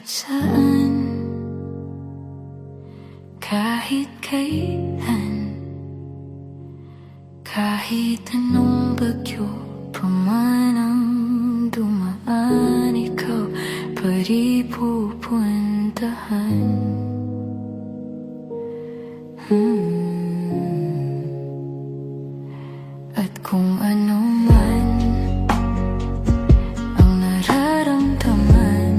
Kahit saan, kahit kailan, kahit anong bagyo pa man ang dumaan, ikaw pa rin pupuntahan. At kung ano man ang nararamdaman,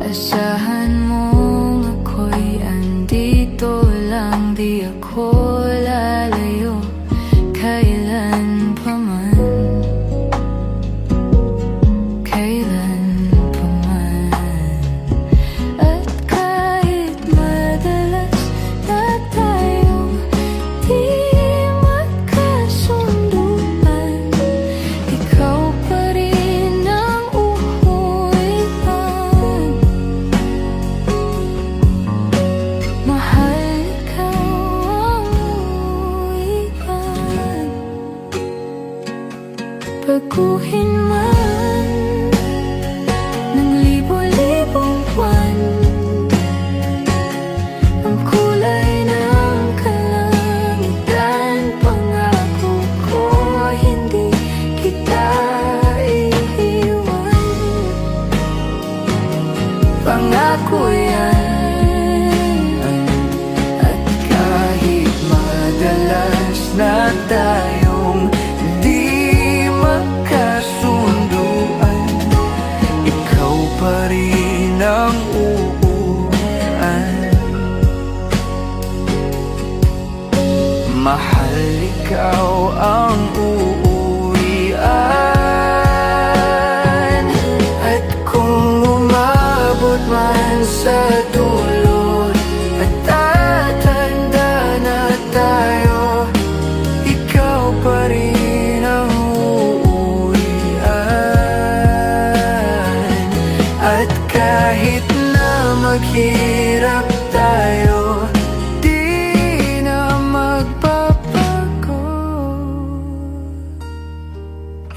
asahan mong ako'y andito lang, di ako lalayo kailan pa man, kailan pa man. At kahit madalas na tayong di magkasunduan, ikaw pa rin ang uuwian. Mahal, ikaw ang uuwian. Baguhin man ng libo-libong buwan ang kulay ng kalangitan, pangako ko hindi kita iiwan. Pangako yan. At kahit madalas na tayong di magkasunduan, ikaw pa rin ang uuwian. Mahal, ikaw ang uuwian. At kung umabot man sa dulo at tatanda na tayo, ikaw pa rin ang uuwian. At kahit na maghirap tayo, di na magbabago,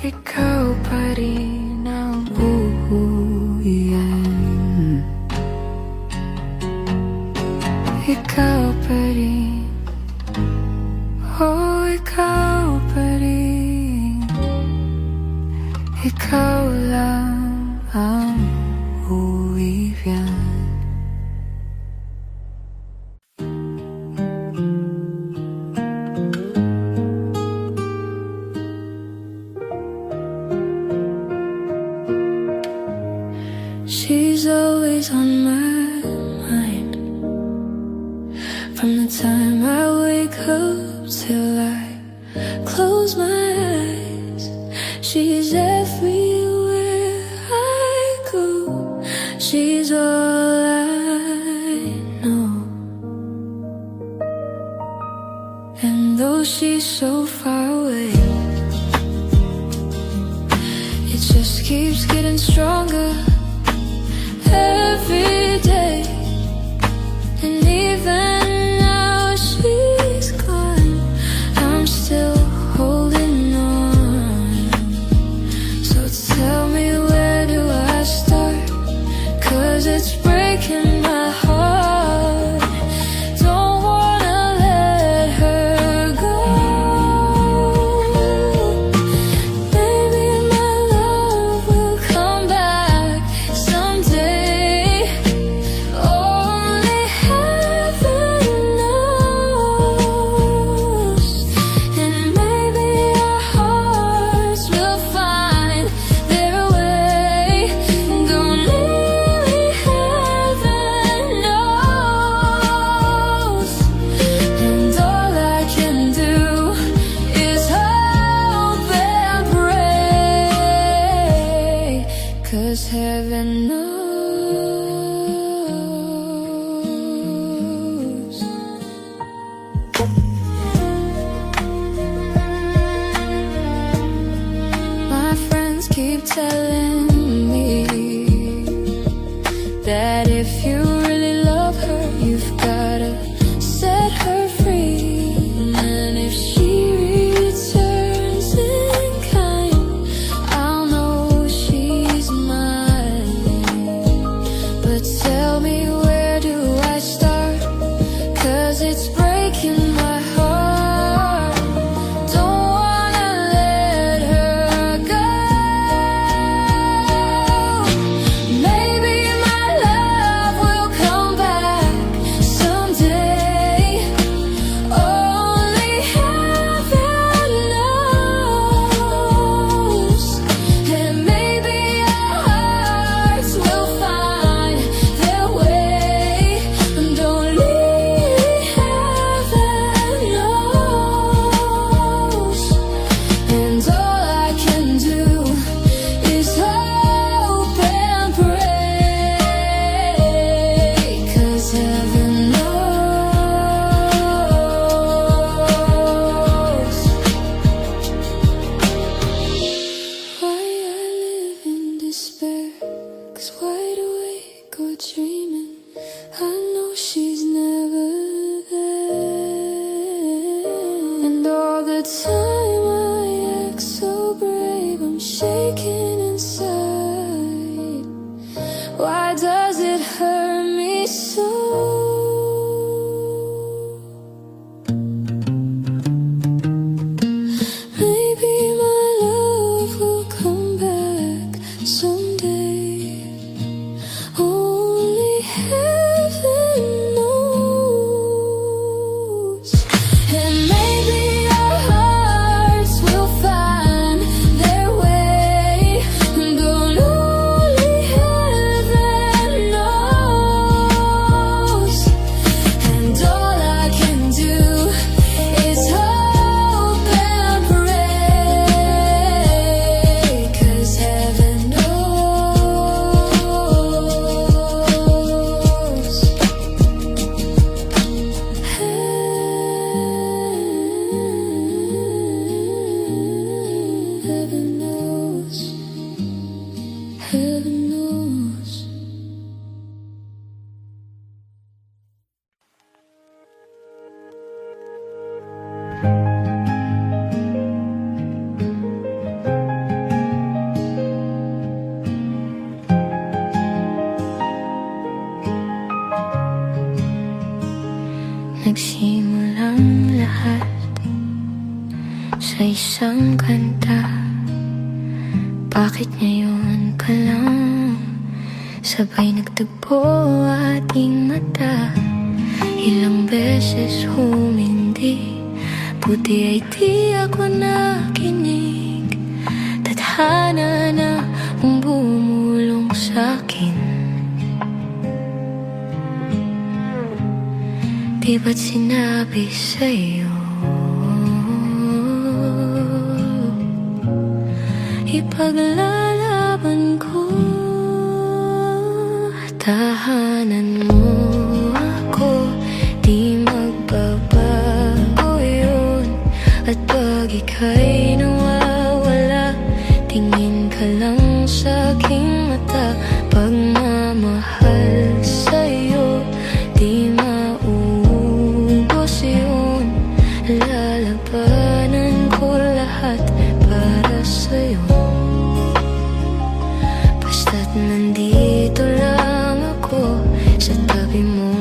ikaw pa rin ang uuwian. Ikaw pa rin, oh ikaw pa rin, ikaw lang ang uuwian. She's always on my mind, from the time I wake up till I close my eyes. She's everywhere I go. She's all I know. And though she's so far away, it just keeps getting stronger every day. And even now she's gone, I'm still holding on. So tell me, where do I start? 'Cause it's breaking my heart. Don't wanna let her go. Maybe my love will come back someday. Only heaven knows. And maybe our hearts will find their way. Don't leave me, heaven knows. And all I can do is hope and pray, 'cause heaven knows. My friends keep telling me that if you really love her, you've gotta set her free. And if she returns in kind, I'll know she's mine. hurt me so. Maybe my love will come back someday. Only heaven knows. And maybe our hearts will find their way, but only heaven knows. And all I can do is hope and pray, 'cause heaven knows. Heaven knows. Heaven knows. Nagsimulang lahat sa isang kanta. Bakit ngayon ka lang sabay nagtagpo ating mata? Ilang beses humindi, buti ay di ako nakinig. Tadhana na ang bumulong sa'kin. Di ba't sinabi sa'yo ipaglalaban ko? Tahanan mo ako, di magbabago yun. At pag ika'y nawawala, tingin ka lang sa'king mata. Pagmamahal sa'yo, di maubos yun. Lalabanan ko lahat para sa'yo. Basta't nandito lang ako sa tabi mo.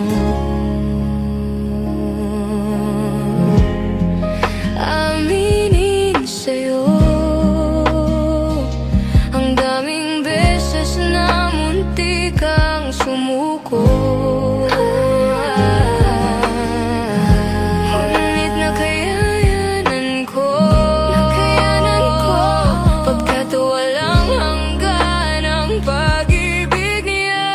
Aminin sa'yo, ang daming beses na munti kang sumuko. Ngunit nakayanan ko pagkat walang hanggan ang pag-ibig niya.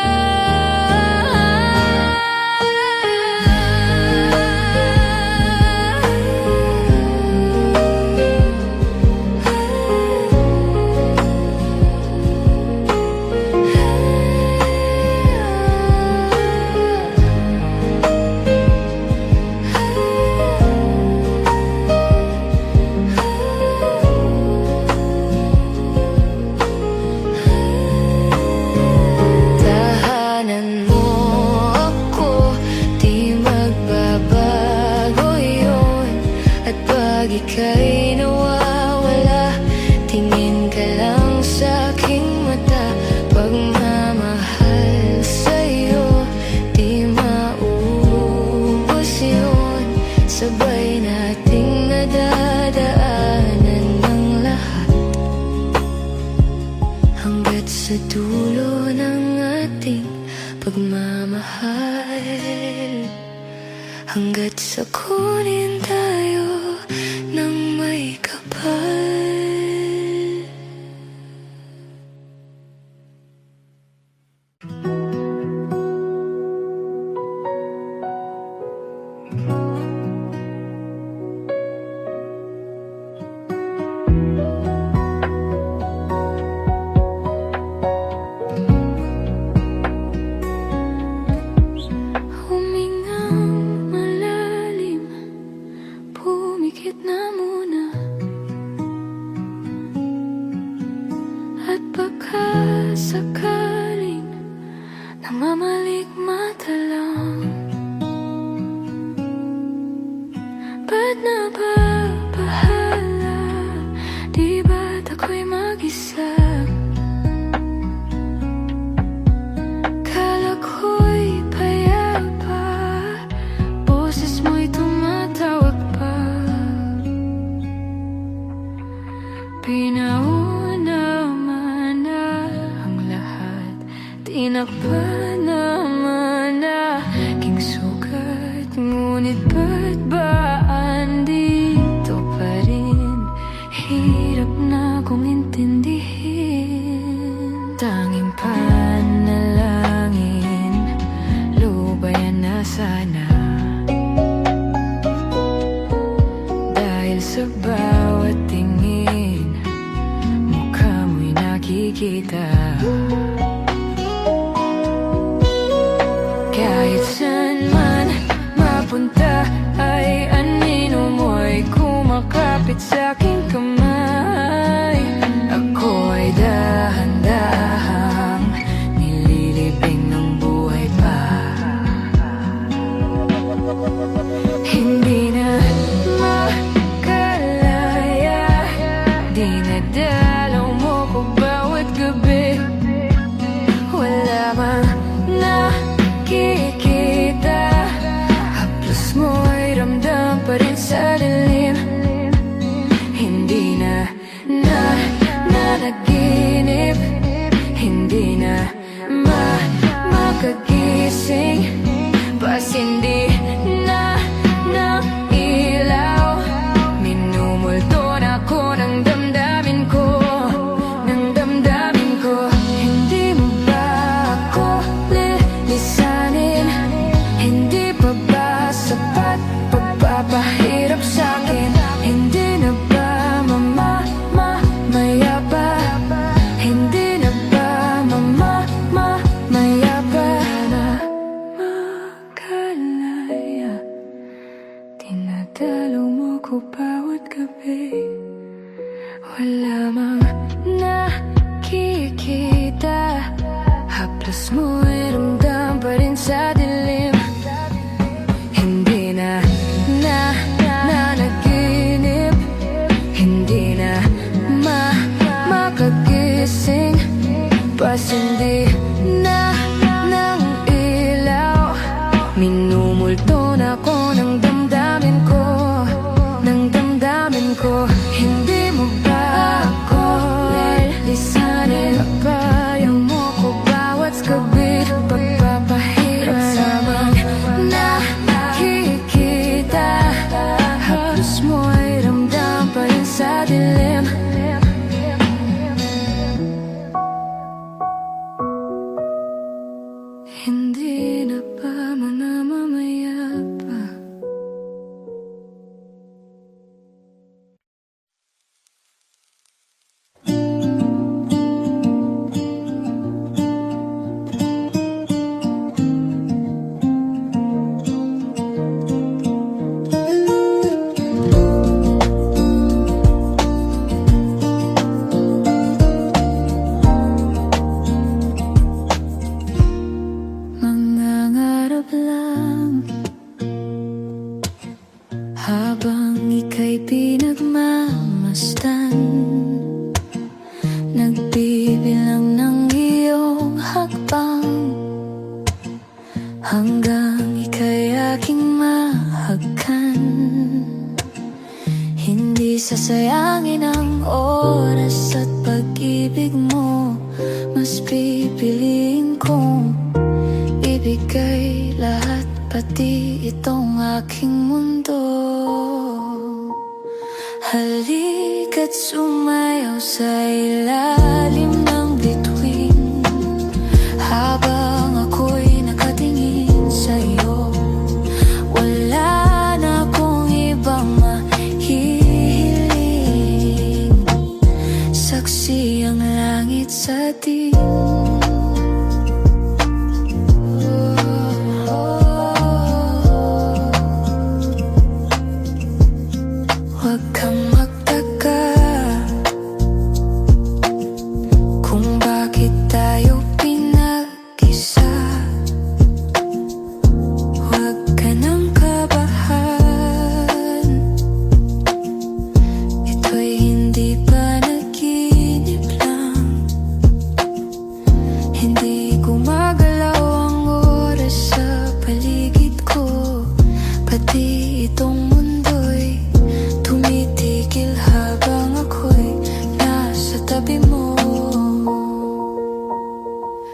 Tahanan mo ako, di magbabago yun. At pag ika'y nawawala, tingin ka lang sa'king mata. Pagmamahal sa'yo, di maubos yun. Sabay nating nadadaanan ng lahat, hanggat sa dulo ng ating pagmamahal. Hanggat sa kunin tayo ng may kapal. Humingang malalim, pumikit na muna. Di na pa naman aking sugat, ngunit ba't ba andito pa rin? Hirap na kong intindihin. Tanging panalangin, lubayan na sana. Dahil sa bawat tingin, mukha mo'y nakikita. Kahit saan man mapunta ay anino mo'y kumakapit sa aking kamay. Ako ay dahan-dahang nililibing ng buhay pa. Hindi na makalaya, dinadalaw mo ko bawat gabi. Wala bang nakikita, haplos mo ay ramdam pa rin sa dilim. Hindi na nanaginip, hindi na makagising, pasindi na ng ilaw. Minumulto na ako ng damdamin ko, ng damdamin ko. Hindi mo ba ako lilisanin? Hindi pa ba sapat pagpapahirap sa'kin? Hindi na ba mamaya pa? Hindi na ba mamaya pa? Na makalaya, dinadalaw mo ko bawat gabi. Wala mang nakikita, haplos mo ay ramdam pa rin sa dilim. Hindi na nanaginip, hindi na makagising, pasindi na ng ilaw. Minumulto na ako ng damdamin ko, ng damdamin ko. Hindi mo ba ako lilisanin? Papayaw mo ko bawat gabi, pagpapahirap sa mga nakikita. Haplos mo ay ramdam pa rin sa dilim. Hindi na ba mamaya pa? Mangangarap lang habang ika'y pinagmamasdan, nagbibilang ng iyong hakbang, hanggang ika'y aking mahagkan. Hindi sasayangin ang oras at pag-ibig mo, mas pipiliin kong ibigay lahat, pati itong aking mundo. Halika't sumayaw sa ilalim ng bituin, habang ako'y nakatingin sa'yo. Wala na akong ibang mahihiling, saksi ang langit sa atin. Huwag kang magtaka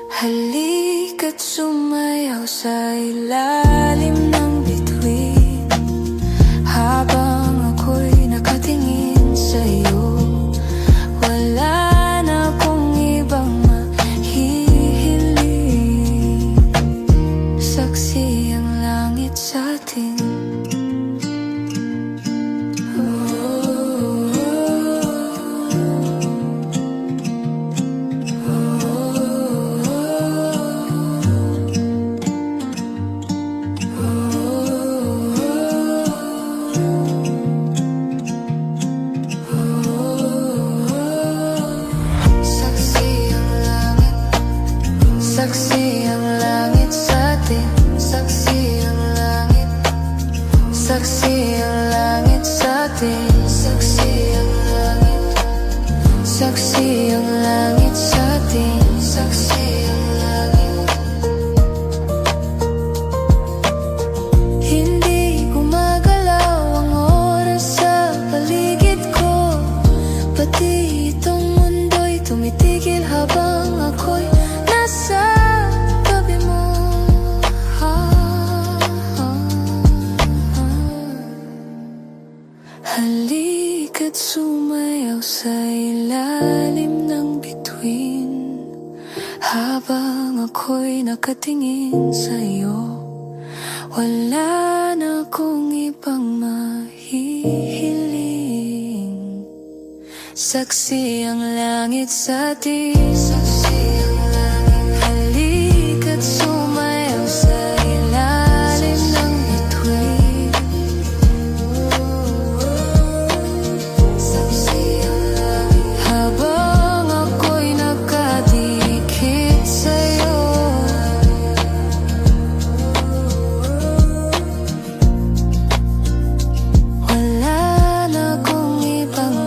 Halika't sumayaw sa ilalim ng bituin, habang ako'y nakatingin sa'yo. Wala na akong ibang mahihiling, saksi ang langit sa'tin. Saksi ang langit sa'tin, saksi ang langit, saksi ang langit sa'tin, saksi ang langit, saksi ang langit sa'tin, saksi ang langit. Hindi gumagalaw ang oras sa paligid ko, pati itong mundo'y tumitigil habang ako'y nasa tabi mo. Halika't sumayaw sa ilalim ng bituin, habang ako'y nakatingin sa'yo. Wala na akong ibang mahihiling, saksi ang langit sa'tin, saksi ang langit. Halika't sumayaw sa ilalim ng bituin, saksi ang langit. Habang ako'y nakadikit sa'yo. Wala na akong ibang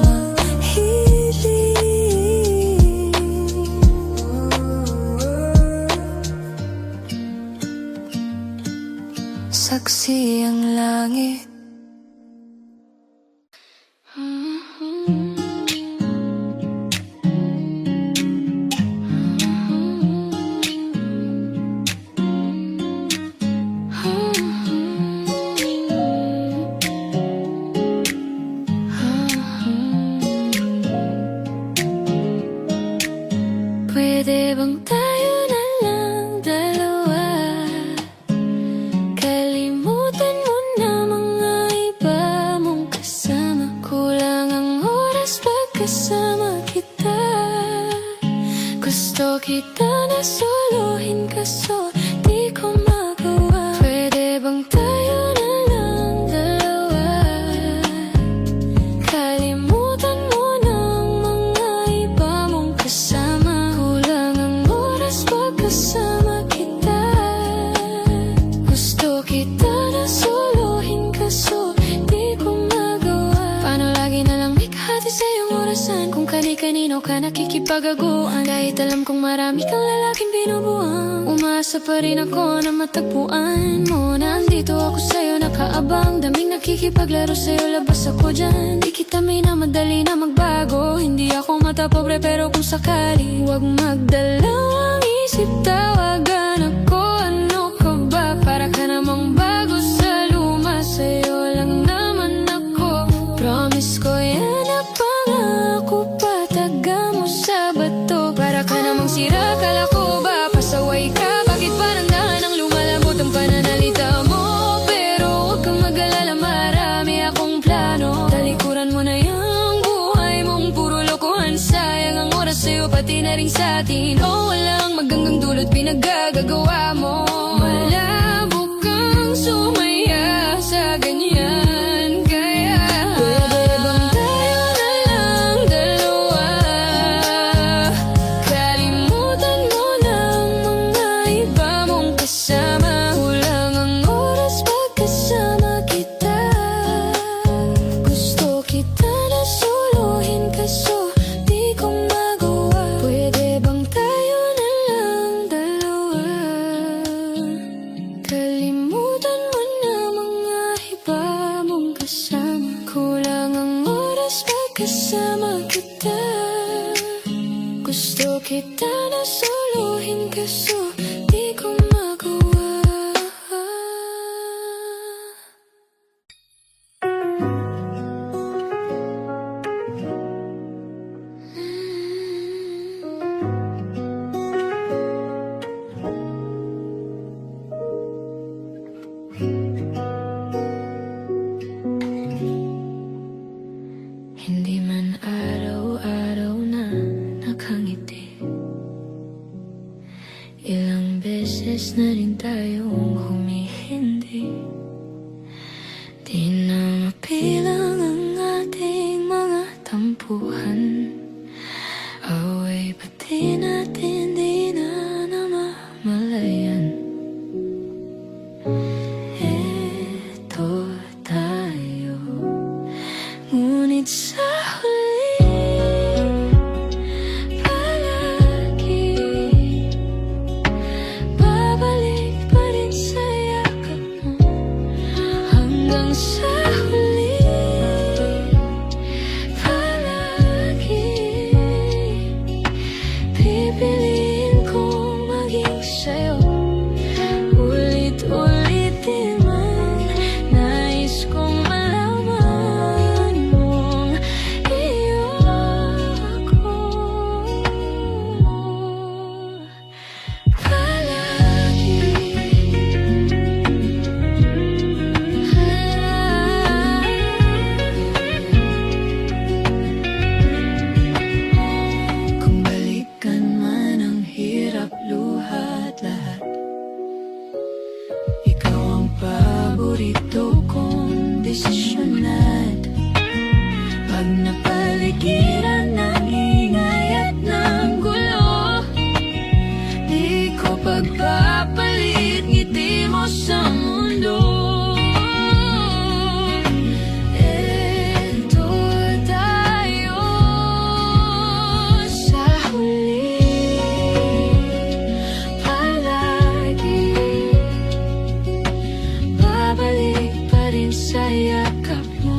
saksi ang langit. Pwede bang tayo na lang dalawa? Kalimutan mo na mga iba mong kasama. Kulang ang oras pagkasama kita. Gusto kita na solohin kaso di ko magawa. Pwede bang tayo na lang dalawa? Kalimutan mo na mga iba mong kasama. Kulang ang oras pagkasama kita. Gusto kita na solohin kaso di ko magawa. Paano lagi na lang may kahati sa iyong orasan? Kung kani-kanino ka nakikipagaguan, kahit alam kong marami kang lalaking binubuang. Umaasa pa rin ako na matagpuan mo. Nandito ako sa'yo nakaabang, daming nakikipaglaro sa'yo, labas ako dyan. Di kita may na madali na magbago. Hindi ako matapobre pero kung sakali, huwag magdalawang isip, tawagan ako. Ano ka ba? Para ka namang bago sa luma, sa'yo lang naman ako. Promise ko yan na pangako, pataga mo sa bato. Para ka namang sira, kala ko ba pasaway ka? Bakit ba nandahan ang lumalabot ang pananalita mo? Pero huwag kang mag-alala, marami akong plano. Talikuran mo na yung buhay mong puro lokohan. Sayang ang oras sa'yo, pati na rin sa'tin. Oh, walang maganggang dulot pinagagagawa mo. Malabo kang sumaya sa ganyan. Kaya pwede bang tayo na lang dalawa? Kalimutan mo na mga iba mong kasama. Kulang ang oras pagkasama kita. Gusto kita na solohin kaso di ko magawa. Pwede bang tayo na lang dalawa? kaso di ko magawa. Hindi man araw-araw na nakangiti, ilang beses na rin tayong humihindi. Di na mapilang ang ating mga tampuhan, away pati natin di na namamalayan. Eto tayo, ngunit sa huli palagi babalik pa rin sa yakap mo. Hanggang sa huli palagi pipiliin kong maging sa'yo. Ulit-ulitin man, nais kong malaman mong iyo ako palagi. Kung balikan man ang hirap, luha at lahat, ikaw ang paborito kong desisyonan. Pag napaligiran ng ingay at ng gulo, di ko pagpapalit ngiti mo sa mundo. Eto tayo sa huli palagi babalik pa rin sa yakap mo.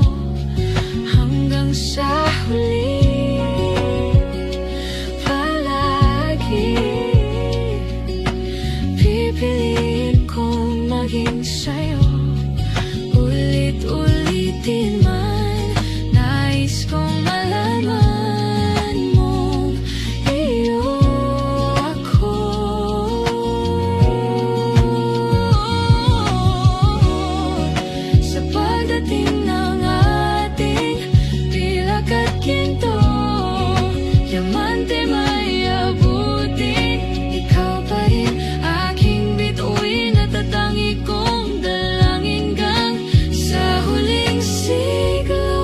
Hanggang sa huli palagi pipiliin kong maging sa'yo. Ulit-ulitin man, nais kong malaman mong iyo ako. Sa pagdating ng ating pilak at ginto, diamante may abutin, ikaw pa rin aking bituin at tatangi kong dalangin hanggang sa huling siglo.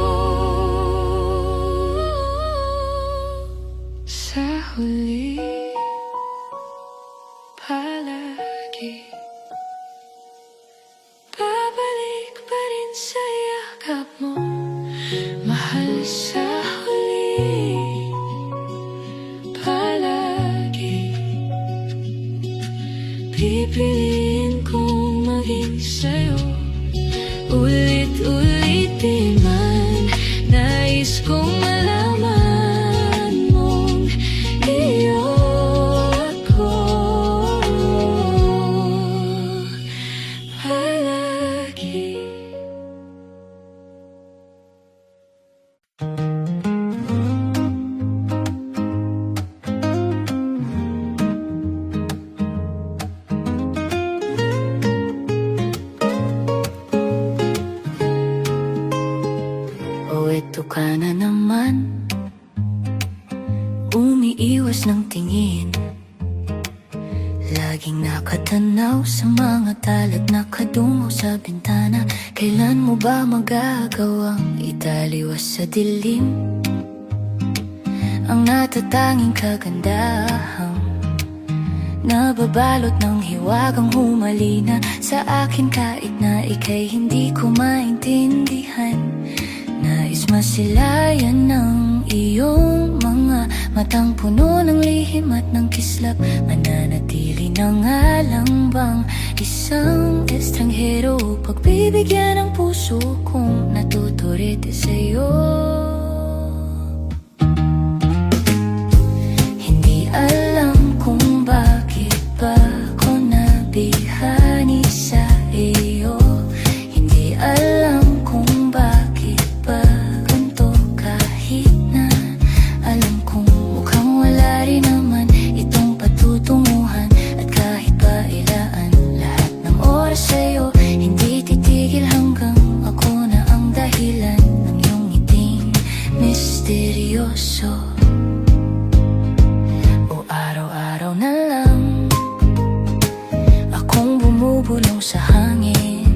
Sa huli palagi babalik pa rin sa yakap mo, mahal. Sa huli palagi pipiliin kong maging sa'yo. Ulit-ulitin man, nais kong malaman mong iyo ako palagi. Ito ka na naman, umiiwas ng tingin, laging nakatanaw sa mga talat nakadungo sa bintana. Kailan mo ba magagawang italiwas sa dilim ang natatanging kagandahang nababalot ng hiwagang humalina sa akin kahit na ika'y hindi ko maintindihan. Nais masilayan ng iyong mga matang puno ng lihim at ng kislap. Mananatili na nga lang bang isang estranghero pagbibigyan ng puso kong natuturite sa'yo? Hindi alam kung bakit mo sa hangin.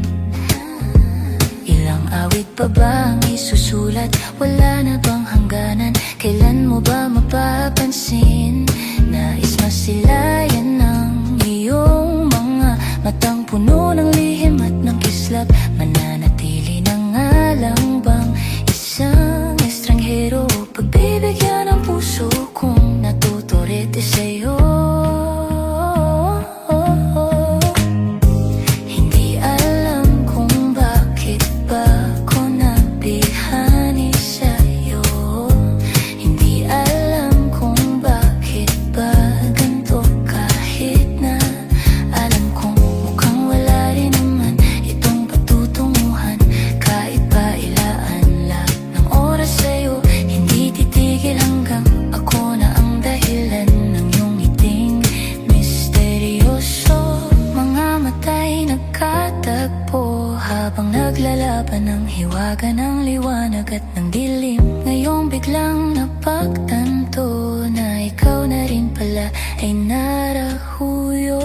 Ilang awit pa ba ang isusulat? Wala na bang hangganan? Kailan mo ba mapapansin? Nais masilayan ng iyong mga matang puno ng lihim at ng kislap. Mananatili na nga lang bang isang estranghero? Pagbibigyan ang puso kong natuturete sa'yo. Hindi alam kung bakit ba ko nabihani sa'yo. Hindi alam kung bakit ba ganito, kahit na alam kong mukhang wala rin naman itong patutunguhan. Kahit pa ilaan lang ng oras sa'yo, hindi titigil hanggang ako na ang dahilan ng iyong ngiting misteryoso. Mga mata'y nagkatagpo habang naglalaban ng hiwaga ng liwanag at ng dilim. Ngayong biglang napagtanto na ikaw na rin pala ay narahuyo.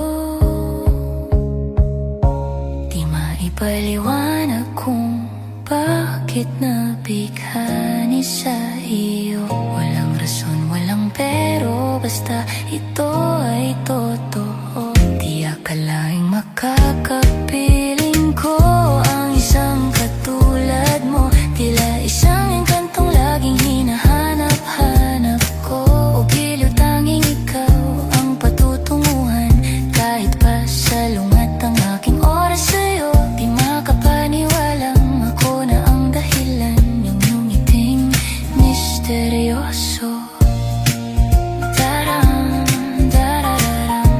Di maipaliwanag kung bakit nabighani sa iyo. Walang rason, walang pero, basta ito ay totoo. Di akalaing makakapiling ko ang isang katulad mo. Tila isang engkantong laging hinahanap-hanap ko. O giliw tanging ikaw ang patutunguhan. Kahit pa salungat ang aking oras sa'yo, di makapaniwalang ako na ang dahilan ng iyong ngiting misteryoso. Taram, darararam,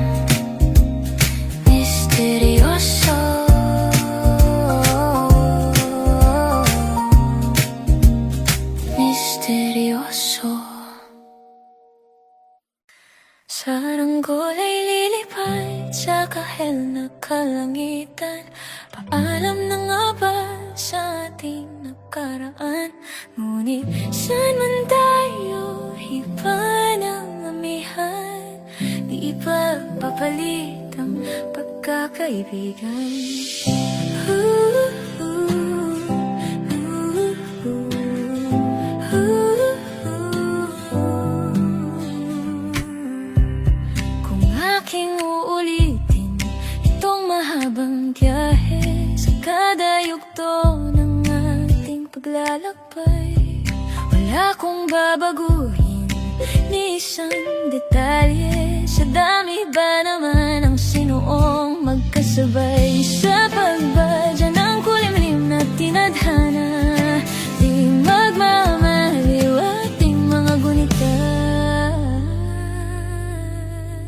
misteryoso. Misteryoso. Saranggola ay lilipad sa kahel na kalangitan. Paalam na nga ba sa ating nakaraan? Ngunit saan man tayo iba ng amihan, di ipagpapalit ang pagkakaibigan. Kung aking uulitin itong mahabang biyahe sa kada yugto ng ating paglalakbay, wala kong babaguhin ni isang detalye. Sa dami ba naman ang sinuong magkasabay sa pagbadya ng kulimlim na tinadhana? Di magmamaliw ating mga gunita.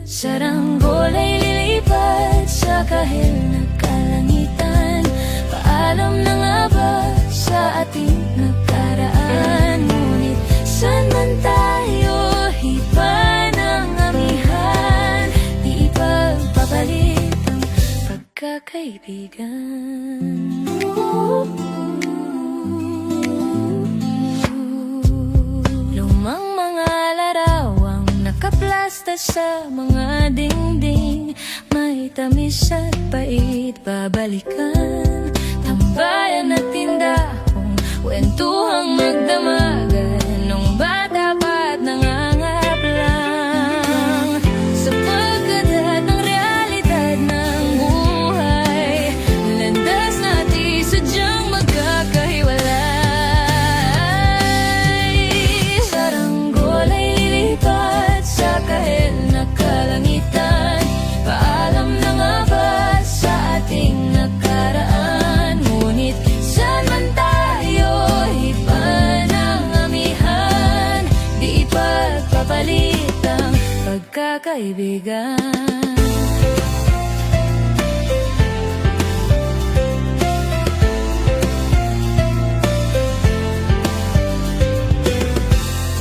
Saranggola ay lilipad sa kahel na kalangitan. Paalam na nga ba sa ating nakaraan? Ngunit saan man tayo iba ng amihan, di ipagpapalit ang pagkakaibigan. Lumang mga larawang nakaplasta sa mga dingding, may tamis at pait babalikan. Tambayan at tindahong kwentuhang magdamagan nung bata pa't nangangarap lang. Sapagkat lahat ng realidad ng buhay, landas natin sadyang magkakahiwalay. Saranggola ay lilipad sa kahel na kalangitan. Paalam na nga ba sa ating nakaraan? Ngunit saan man tayo iba ng amihan, di ipagpapalit ang pagkakaibigan.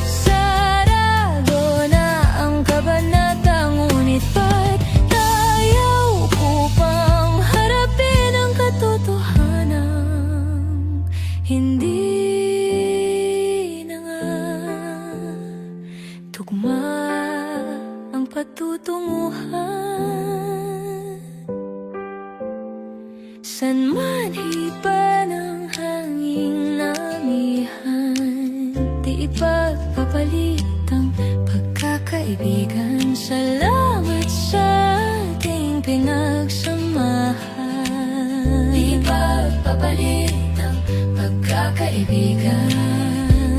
Sarado na ang kabanata, ngunit ba't tayaw upang harapin ang katotohanan? Hindi na nga tugma ang patutunguhan. Minsan man iba ng hanging namihan, di ipagpapalit ang pagkakaibigan. Salamat sa ating pinagsamahan, di ipagpapalit ang pagkakaibigan.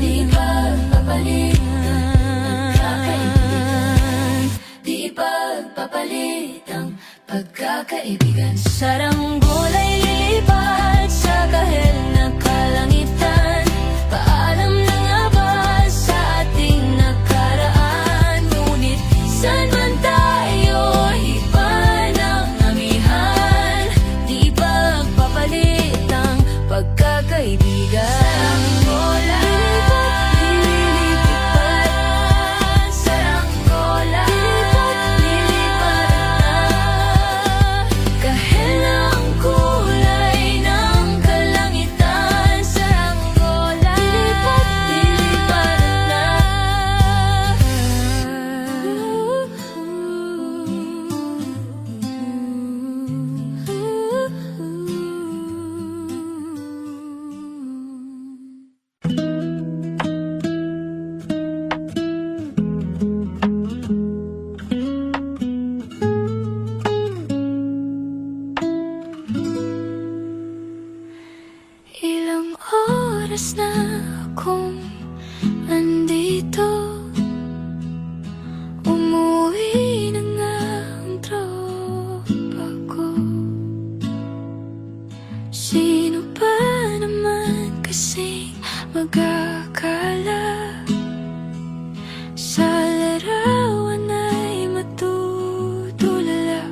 Di ipagpapalit ang pagkakaibigan. Di ipagpapalit ang pagkakaibigan. Saranggola ay lilipat sa kahel na kalangitan. Paalam na nga ba sa ating nakaraan? Ngunit saan man tayo, iba ng amihan. Di pagpapalit ang pagkakaibigan. Saranggola, lilipat. Saranggola, lilipat. Kahel na ang kulay ng kalangitan. Saranggola, lilipat na. Ilang oras na akong andito, umuwi na nga ang tropa ko. Sino pa naman kasing mag-akala sa larawan ay matutulala?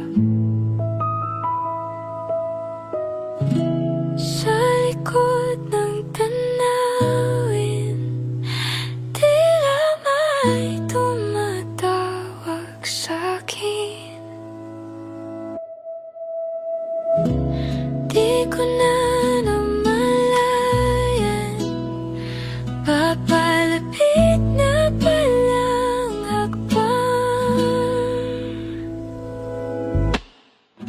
Sa likod ng tanawin, tila may tumatawag sa'kin. Di ko na namalayan, papalapit na palang hakbang.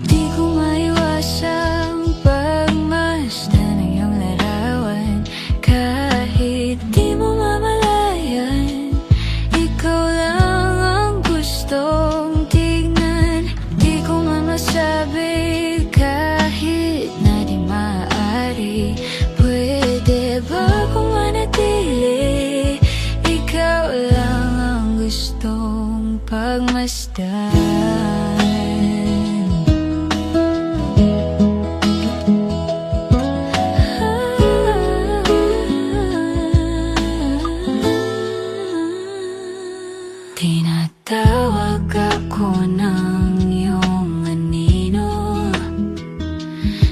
Di ko maiwasang pagmasdan ng iyong larawan. Kahit di mo mamalayan, ikaw lang ang gustong tignan. Di ko man masabi kahit na di maaari. Pwede ba kung manatili? Ikaw lang ang gustong pagmasdan. Tinatawag ako ng iyong anino,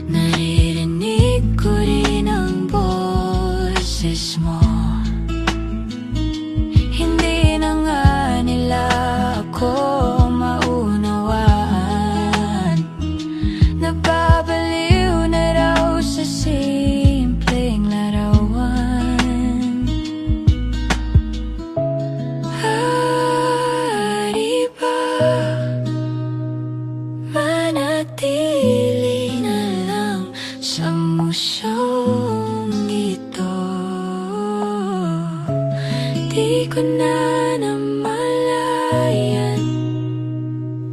naririnig ko rin ang boses mo. Hindi na nga nila ako maunawaan. Nababaliw na raw sa simpleng larawan. Di ba manatili na lang sa musyong ito? Di ko na namalayan,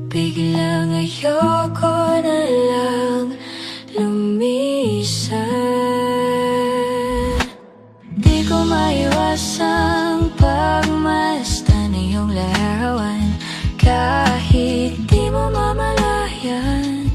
biglang ayoko na lang lumisan. Di ko maiwasang pagmasdan ng iyong larawan. Kahit di mo mamalayan,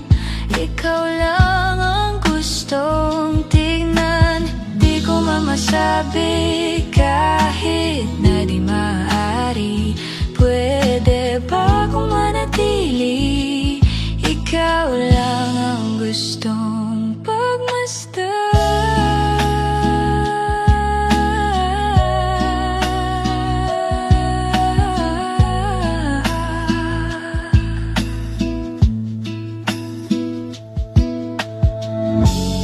ikaw lang ang gustong tignan. Di ko mamasabi kahit na di maaari. Pwede ba kung manatili? Ikaw lang ang gustong pagmasdan.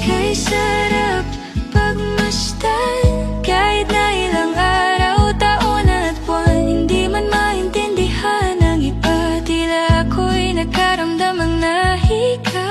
Kay sarap pagmasdan, kahit na ilang araw, taon at buwan. Hindi man maintindihan ng iba, tila ako'y nagkaramdamang nahiga.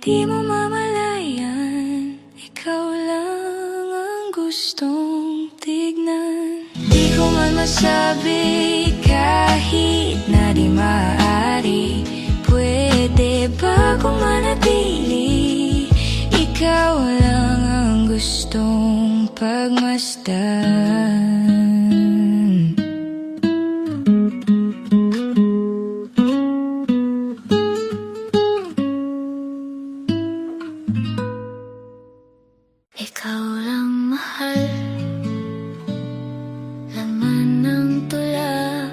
di mo mamalayan, ikaw lang ang gustong tignan. Di ko man masabi kahit na di maaari, pwede ba kung manatili, ikaw lang ang gustong pagmasdan. Ikaw lang mahal, laman ng tula,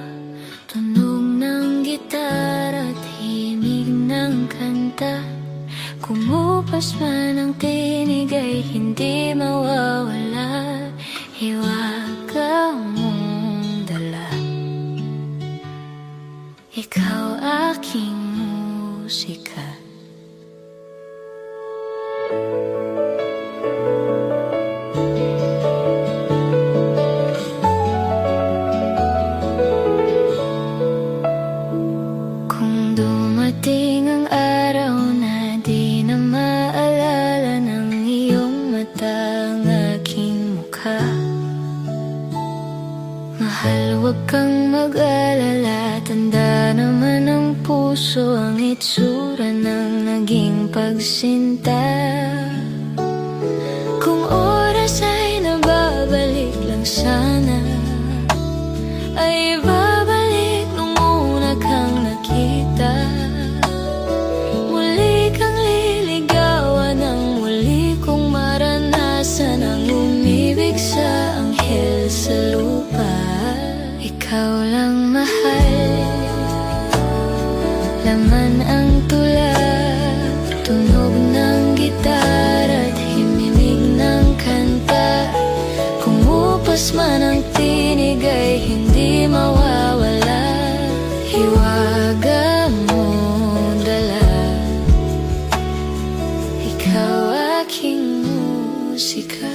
tunog ng gitar at himig ng kanta. Kumupas man ang tinig ay hindi mawawala, hiwaga mong dala. Ikaw aking musika. Kung dumating ang araw na di na maalala ng iyong mata ang aking mukha, mahal, huwag kang mag-alala, tanda naman ng puso ang itsura ng naging pagsinta. Kung oras ay nababalik lang sana, ay babalik nung una kang nakita. Muli kang liligawan, ang muli kong maranasan ang umibig sa anghel sa lupa. Ikaw lang mahal, laman ang tula, tunog ng gitar at himimig ng kanta. Kumupas man ang tinig ay hindi mawawala, hiwaga mong dala. Ikaw aking musika.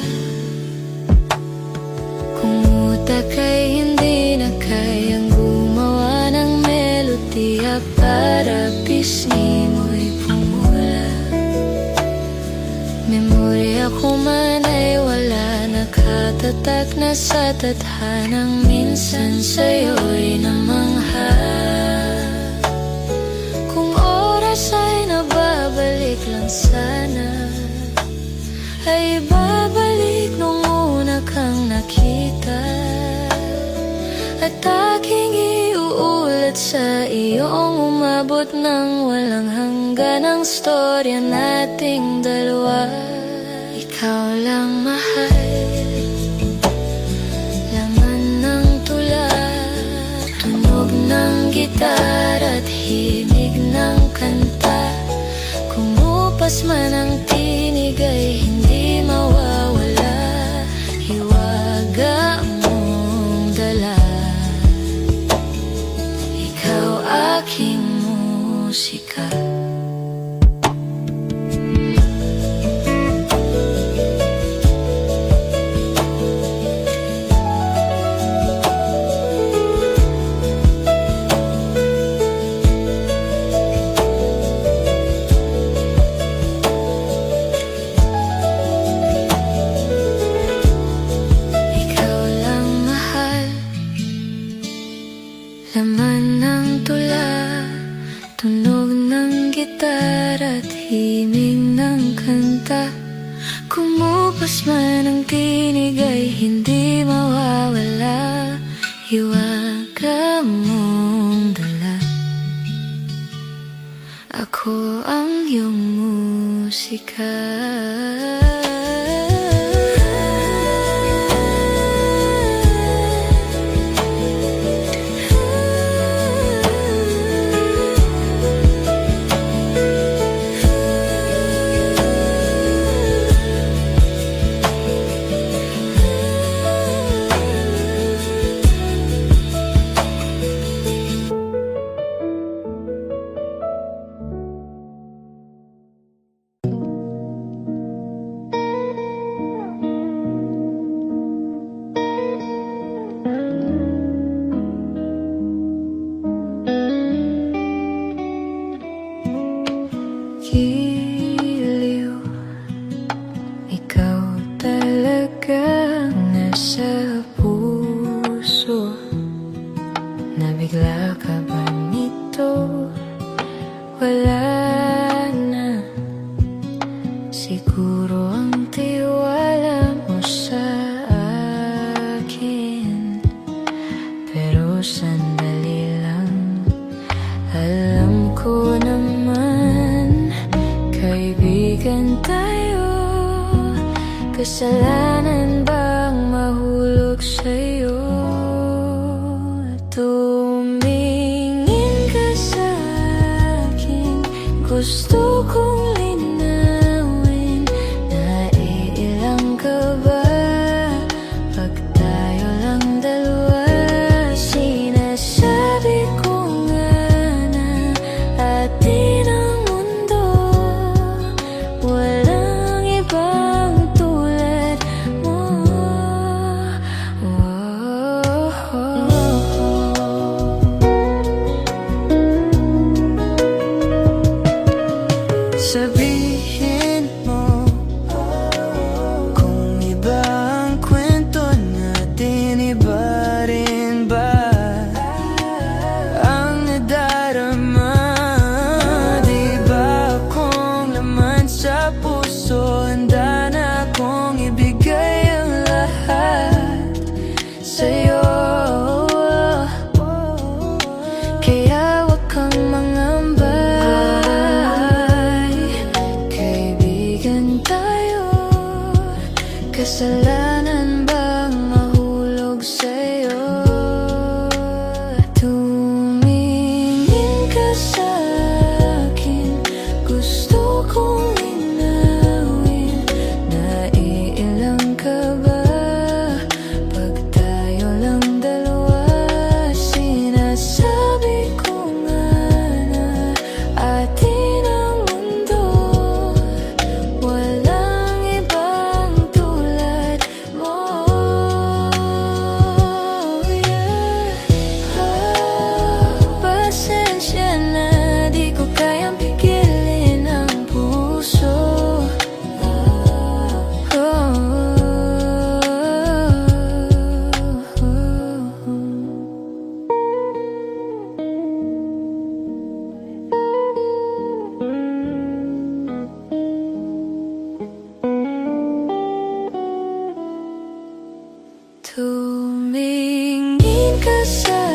Kung utak ay hindi na kayang gumawa ng melodiya para pisngi mo'y pumula, memorya ko man ay wala, nakatatak na sa tadhanang minsan sa'yo'y namangha. Kung oras ay nababalik lang sana, ay babalik nung una kang nakita. At aking iuulat sa iyong umabot ng walang hanggan ang storya nating dalawa. Ikaw lang mahal, laman ng tula, tunog ng gitar at himig ng kanta. Kumupas man ang tinig ay hindi mawawala, hiwaga mong dala. Ikaw aking musika. Laman ng tula, tunog ng gitar at himig ng kanta. Kumupas man ang tinig ay hindi mawawala, hiwaga mong dala. Ako ang iyong musika. sa puso? Nabigla ka ba nito? Wala na siguro ang tiwala mo sa akin. Pero sandali lang, alam ko naman kaibigan tayo. Kasalanan bang mahulog sa'yo? Tumingin ka sa akin, gusto kong linawin. Naiilang ka ba pag tayo lang dalawa? Sinasabi ko nga na atin ang mundo, walang ibang tulad mo. Sabihin mo kung iba ang kwento natin, iba rin ba ang nadarama? Di ba kung laman sa puso, handa na akong ibigay ang lahat sa'yo. Kaya wag kang mangamba, kaibigan tayo. Kasalanan bang mahulog sa'yo? Tumingin ka sa akin, gusto kong linawin. Naiilang ka ba pag tayo lang dalawa? Sinasabi ko nga na atin ang mundo, walang ibang tulad mo. Pasensya na, di ko kayang pigilin ang puso. Tumingin ka sa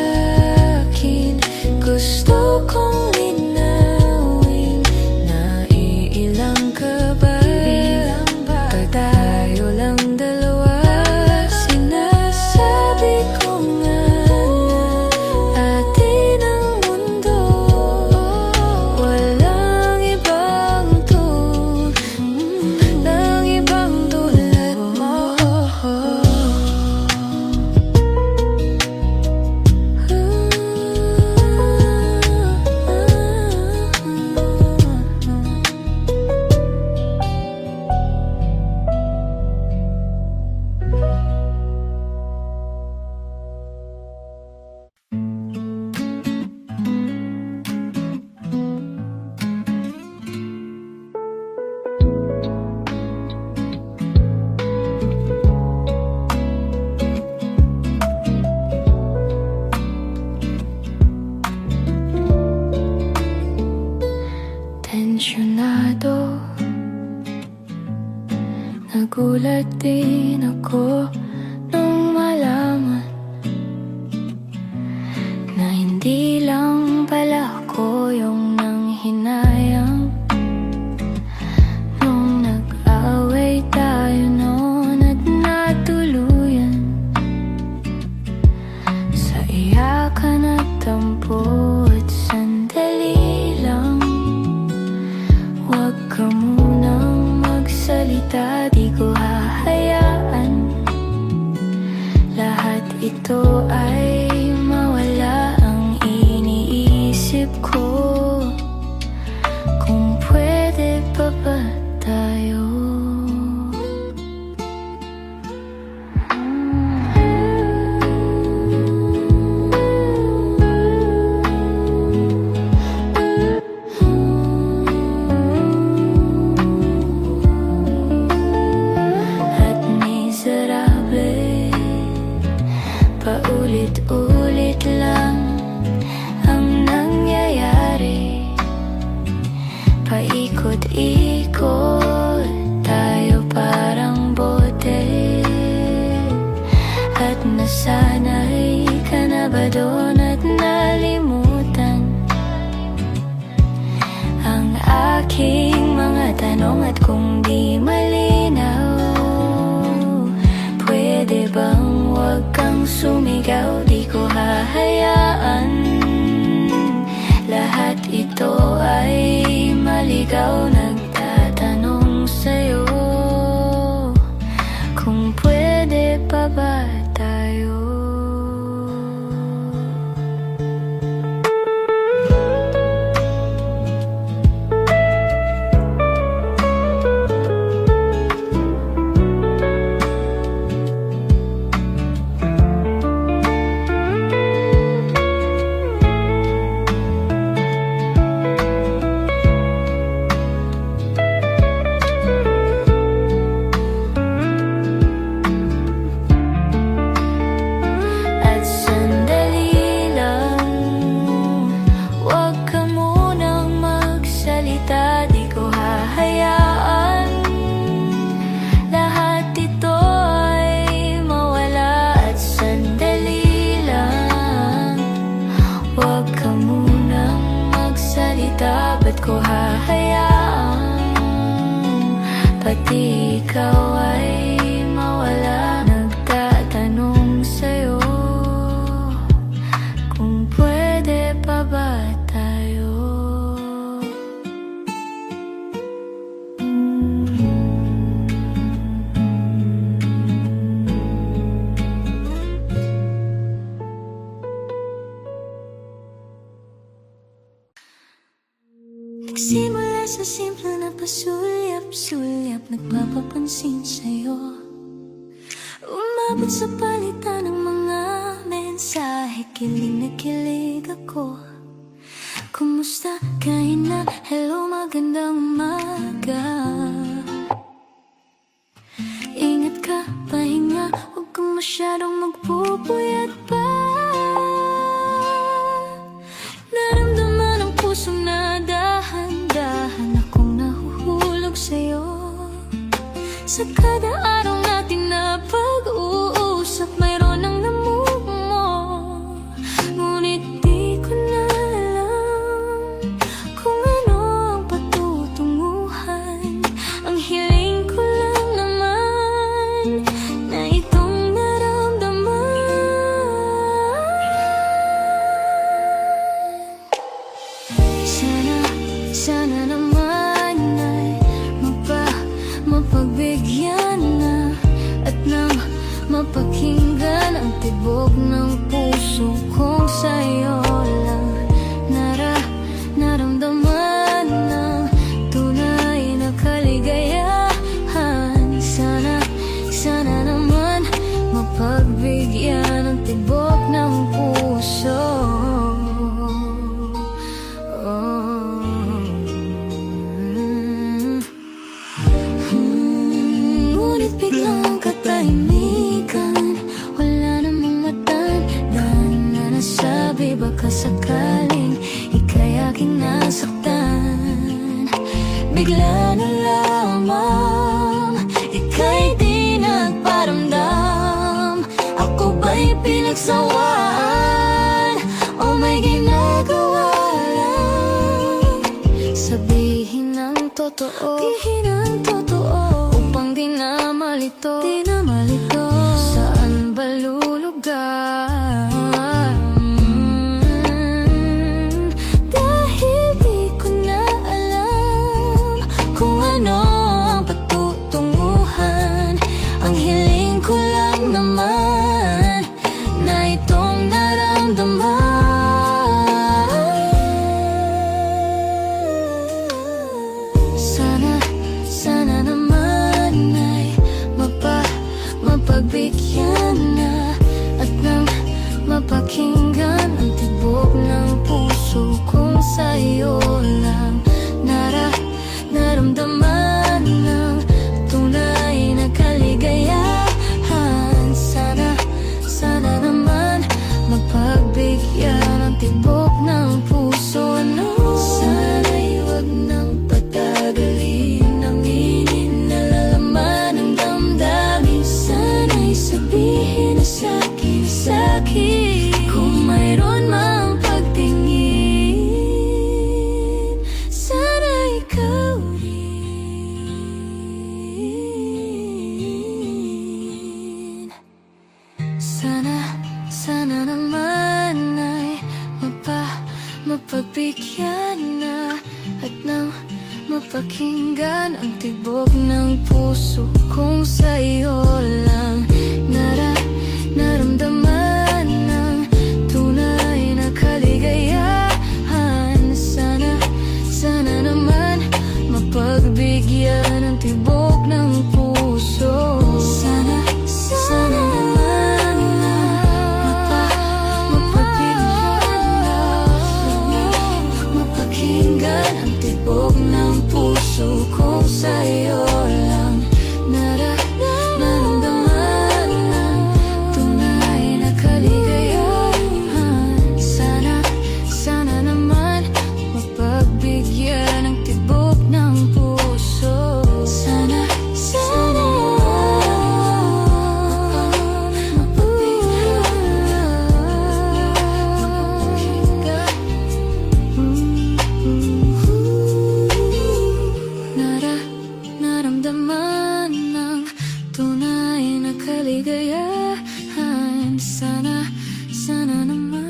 akin, gusto kong linawin. Naiilang ka ba pag tayo lang dalawa? Sinasabi ko nga na atin ang mundo, walang ibang tulad mo. Tensyonado, nagulat din ako nung malaman na hindi lang pala ako yung nanghinayang. Nung nag-away tayo noon at natuluyan sa iyakan at tampo at sandali lang. Huwag ka munang magsalita, di ko hahayaan sumigaw, di ko hahayaan. Lahat ito ay maligaw, nagtatanong sa'yo kung pwede pa ba tayo. At sandali lang, huwag ka munang magsalita, di ko hahayaan. Lahat ito ay mawala. At sandali lang, huwag ka munang magsalita, ba't ko hahayaan? Pati ikaw ay mawala, nagtatanong sa'yo kung pwede pa ba tayo. Nagsimula sa simple na pasulyap-sulyap, nagpapapansin sa'yo. Umabot sa palitan ng mga mensahe, kilig na kilig ako. Kumusta? Kain na? Hello, magandang umaga. Ingat ka, pahinga, huwag kang masyadong magpupuyat pa. Naramdaman ang pusong na dahan-dahan akong nahuhulog sa'yo. Sa kada araw natin na pag-uusap, mayroon ang namumo. Ngunit di ko na alam kung ano ang patutunguhan. Ang hiling ko lang naman na itong naramdaman. Sana naman ay mapagbigyan na at nang mapakinggan ang tibok ng puso kong sa'yo lang naramdaman ng tunay na kaligayahan. Sana naman mapagbigyan ang tibok ng puso. Ngunit biglang katahimikan, wala namang matandaan na nasabi, baka sakaling ika'y aking nasaktan. Bigla na lamang ika'y di nagparamdam. Ako ba'y pinagsawaan o may ginagawa lang? Sabihin ang totoo, upang di na malito. Saan ba lulugar? Dahil di ko na alam kung ano ang patutunguhan. Ang hiling ko lang naman na itong naramdaman. Sana naman ay mapagbigyan na at nang mapakinggan ang tibok ng puso kong sa'yo lang naramdaman ng tunay na kaligayahan. Sana mapakinggan ang tibok ng puso kung sa'yo lang naramdaman ng tunay na kaligayahan. Sana naman mapagbigyan ng tibok ng puso. Sana naman mapakinggan ang tibok ng puso kung sa'yo lang naramdaman ng tunay na kaligayahan. Sana naman mapagbigyan ng tibok ng puso. Sana naramdaman ng tunay na kaligayahan. Sana naman.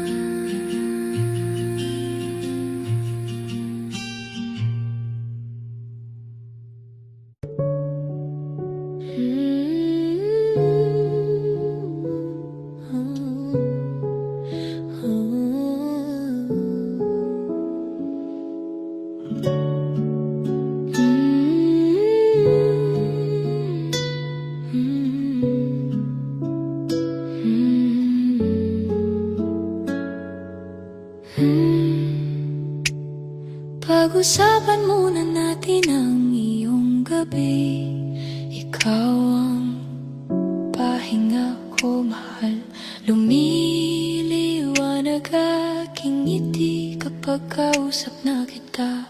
Pag-usapan muna natin ang iyong gabi. Ikaw ang pahinga ko, mahal. Lumiliwanag aking ngiti kapag kausap na kita.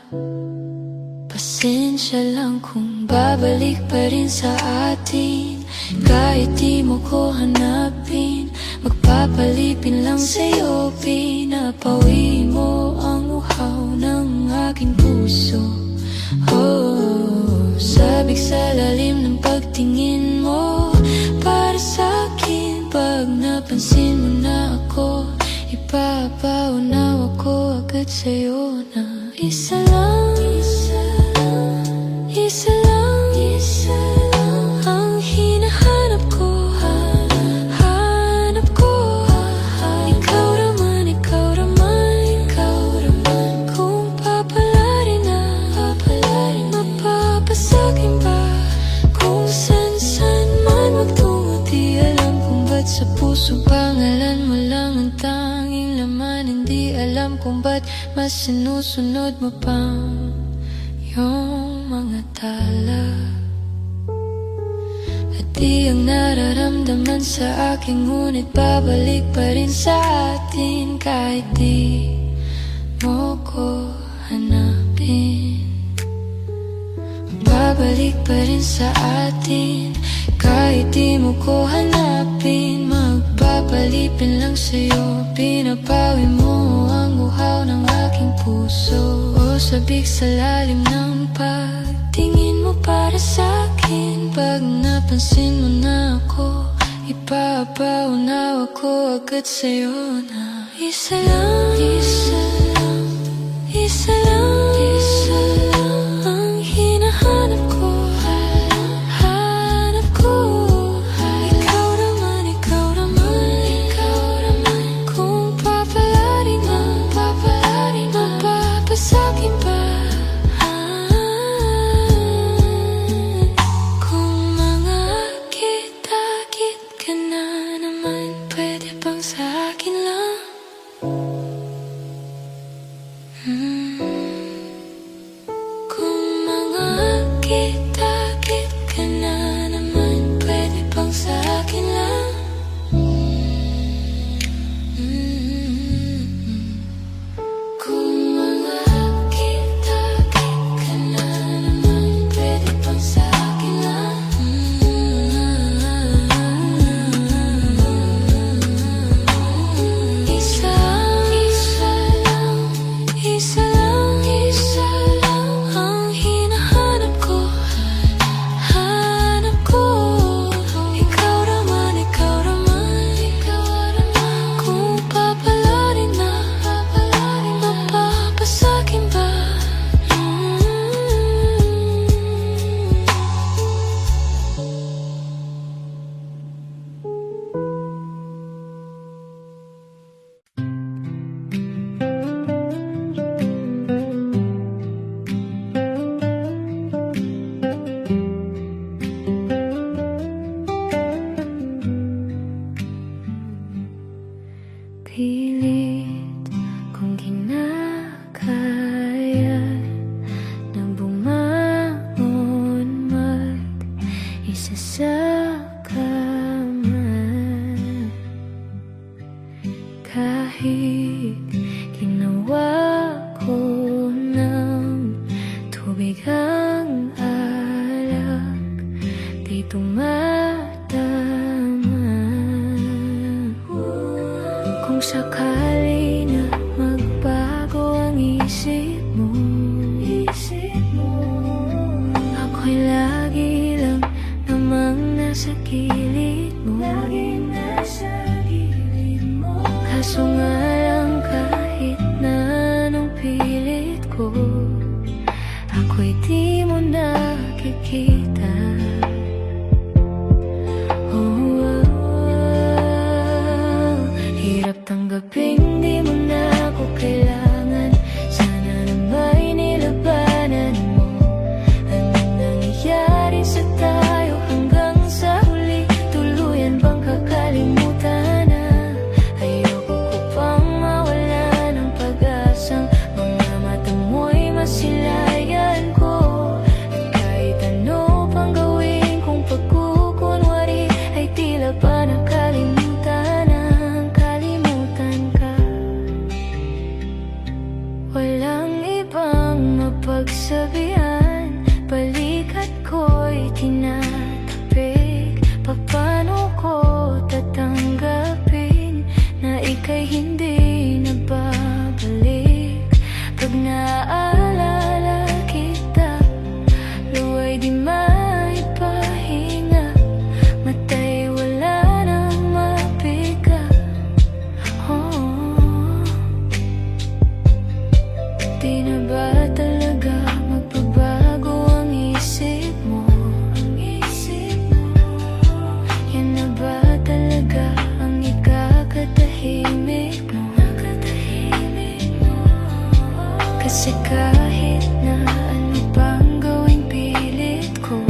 Pasensya lang kung babalik pa rin sa atin. Kahit di mo ko hanapin, magpapalipin lang sa'yo. Pinapawi mo ang uhaw ng aking puso. Oh, sabik sa lalim ng pagtingin mo para sa'kin. Pag napansin mo na ako, ipapaunawa ko agad sa'yo na isa lang ang hinahanap ko. Ikaw raman kung papalarin na mapapasakin ba kung san man magtungo. Di alam kung ba't sa puso pangalan mo lang ang tanging laman. Hindi alam kung ba't mas sinusunod mo pang yung mga tala. At di ang nararamdaman sa akin, ngunit babalik pa rin sa atin. Kahit di mo ko hanapin, babalik pa rin sa atin. Kahit di mo ko hanapin, magpapalipin lang sa'yo. Pinapawi mo ang uhaw ng aking puso. O sabik sa lalim ng pagtingin mo para sa'kin. Pag napansin mo na ako, ipapaunawa ko agad sa'yo na isa lang ang hinahanap ko. Ikaw raman kung papalarin na mapapasakin pa. Kung mga akit-akit ka na naman, pwede bang sa akin lang? Kung sakali na magbago ang isip mo, ako'y lagi lang namang nasa gilid mo. Kaso nga lang kahit na anong pilit ko, ako'y di mo nakikita. Hirap tanggapin di mo na ako kailangan. Sana na may nilabanan mo. Anong nangyayari sa tayo hanggang sa huli? Tuluyan bang kakalimutan na? Ayoko ko pang mawala ng pag-asang mga mata mo'y masilayan ko. At kahit ano pang gawin kong pagkukunwari, ay tila ba nakalimutan ka. Walang ibang mapagsabihan, balikat ko'y tinatapik. Paano ko tatanggapin na ika'y hindi na babalik? Pag naaalala kita, luwa'y di maipahinga, mata'y wala nang mapiga. Di na ba talaga magbabago ang isip mo? Yan na ba talaga ang ikakatahimik mo? Kasi kahit na ano pang gawing pilit ko,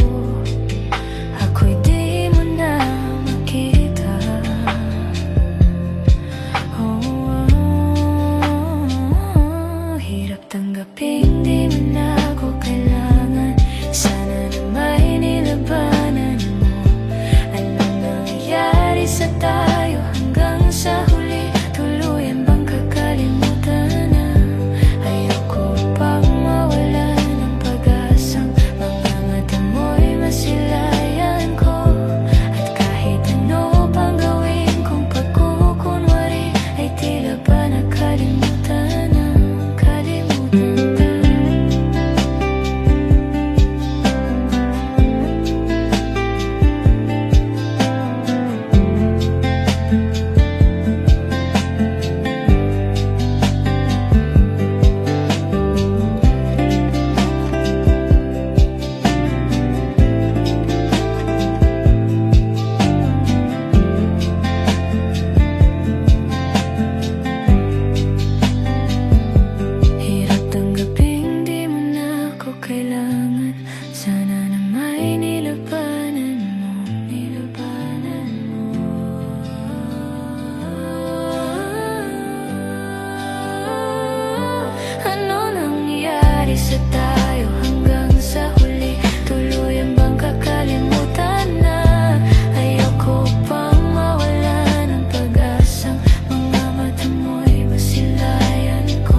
ako'y di mo na makita. Hirap tanggapin di mo na ako kailangan. Sana na may nilabanan mo. Anong nangyayari sa tayo hanggang sa huli? Tuluyan bang kakalimutan na? Ayoko pang mawala ng pag-asang mga mata mo'y masilayan ko. At kahit ano pang gawin kong pagkukunwari, ay tila ba nakalimutan na. Hirap tanggapin di mo na ako kailangan. Sana na may nilabanan mo. Ano nangyayari sa tayo hanggang sa huli? Tuluyan bang kakalimutan na? Ayoko pang mawala ng pag-asang mga mata mo'y masilayan ko.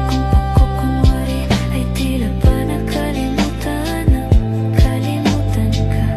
Pagkukunwari ay tila ba nakalimutan na. Kalimutan ka.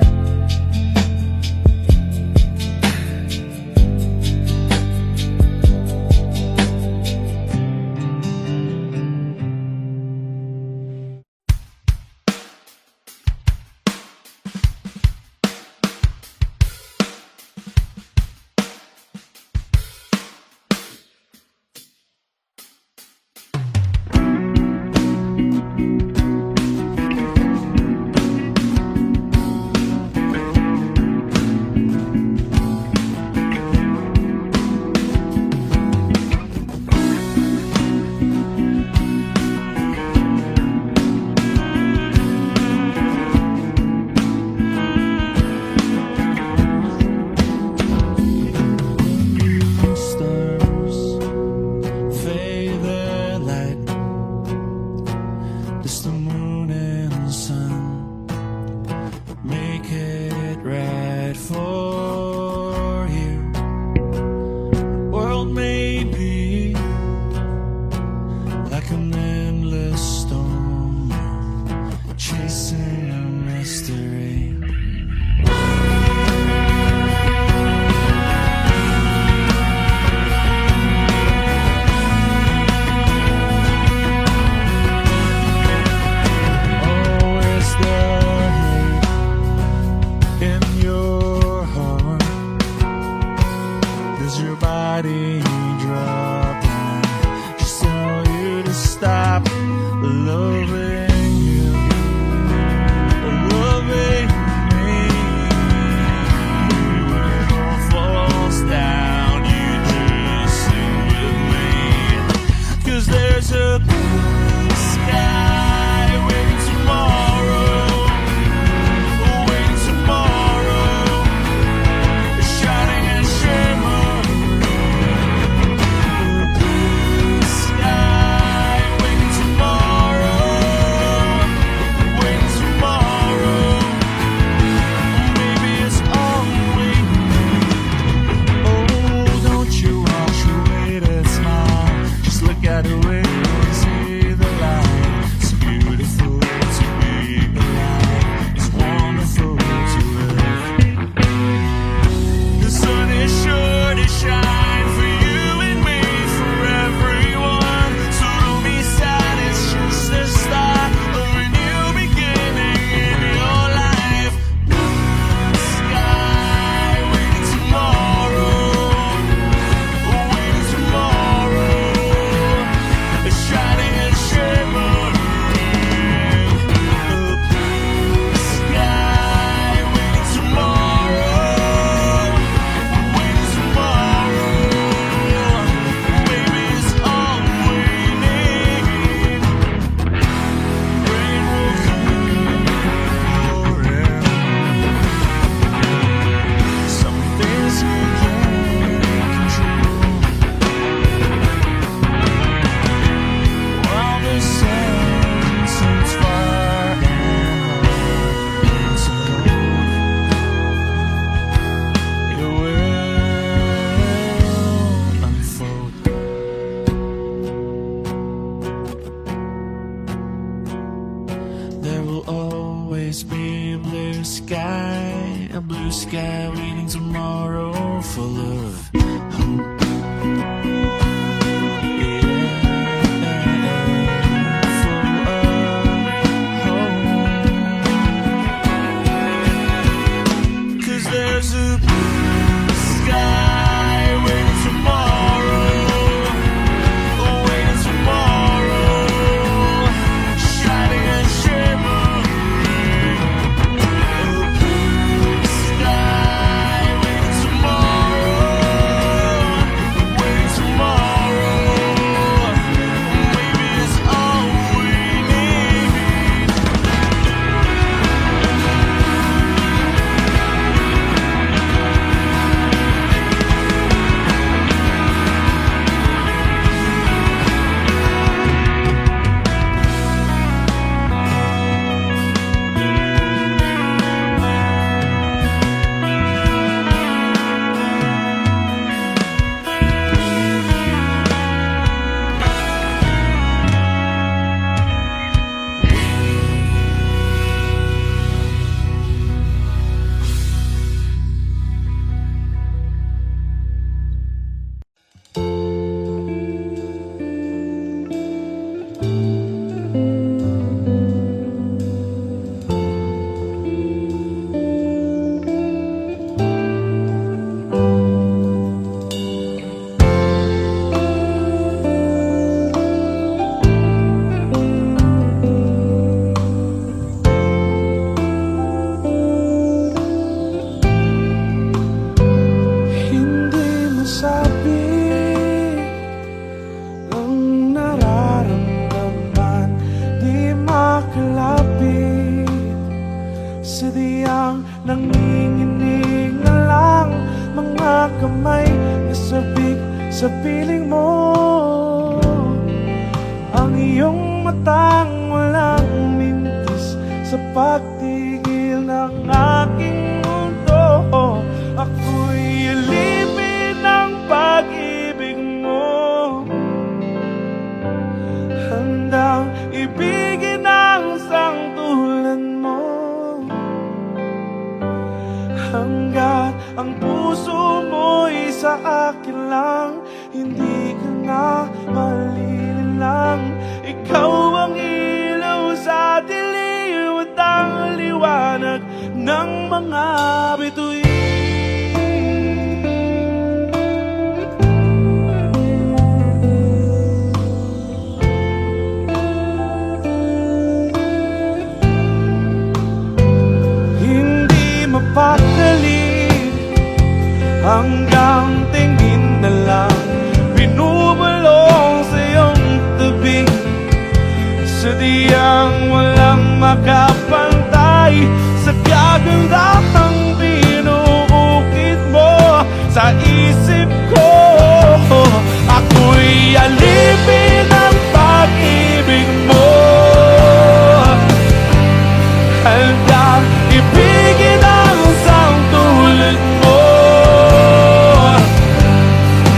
a blue sky waiting tomorrow, full of hope. There's a blue sky waiting tomorrow, waiting tomorrow, shining and shimmering. A blue sky waiting tomorrow, waiting tomorrow. Maybe it's all we need. Hindi masabi ang nararamdaman, di makalapit. Sadyang nanginginig na lang mga kamay na sabik sa piling mo. Ang iyong matang walang mintis sa pagtigil ng aking mundo. Ako'y alipin ng pag-ibig mo, handang ibigin ang isang tulad mo. Hanggat ang puso mo'y sa akin lang, hindi ka na malililang. Ikaw ang ilaw sa dilim at ang liwanag ng mga bituin. Mapakali hanggang tingin na lang, binubulong sa iyong tabi. Sadyang walang makapantay sa kagandahang binuukit mo sa isip ko. Ako'y alipin ng pag-ibig mo, handang ibigin ang isang tulad mo.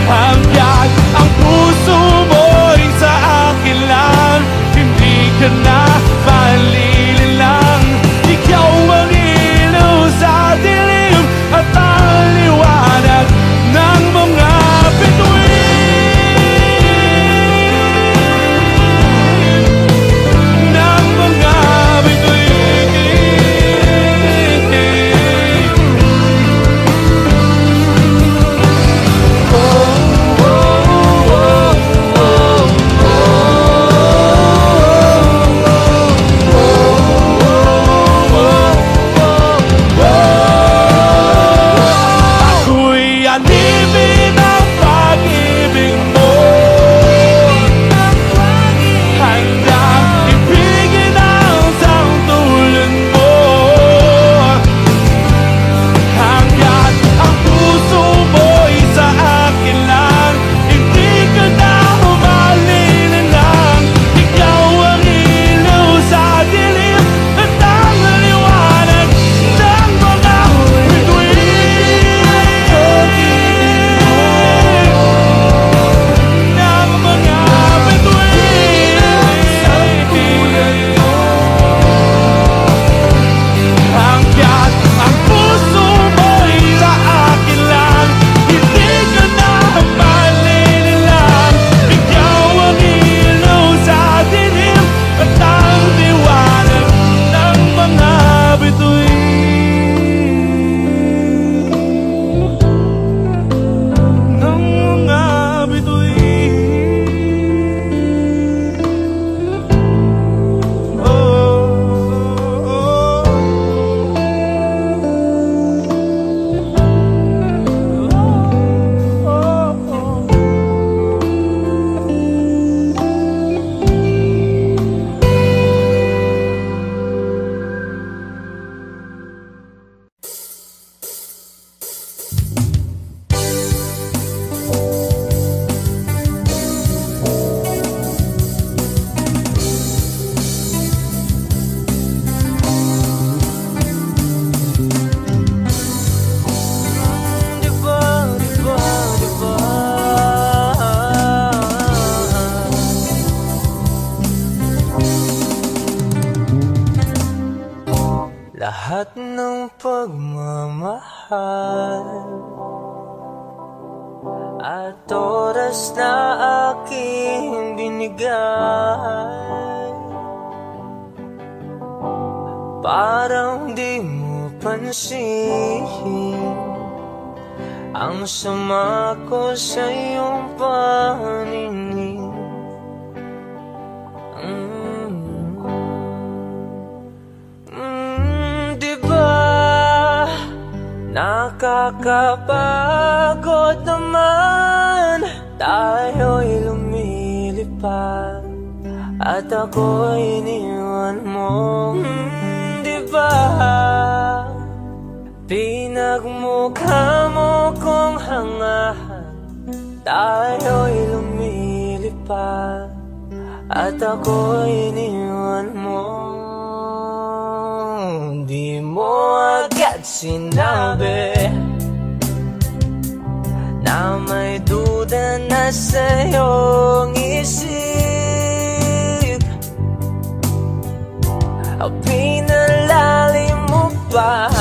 Hanggang ang puso mo'y sa akin lang, hindi ka na malililang. iyong pagmamahal at oras na aking binigay. Parang di mo pansin ang sama ko sa iyong paningin. Diba nakakapagod naman, tayo'y lumilipad at ako'y iniwan mo. Diba pinagmukha mo kong hangahan, tayo'y lumilipad at ako'y iniwan mo. Di mo agad sinabi na may duda na sa iyong isip. Pinalalim mo pa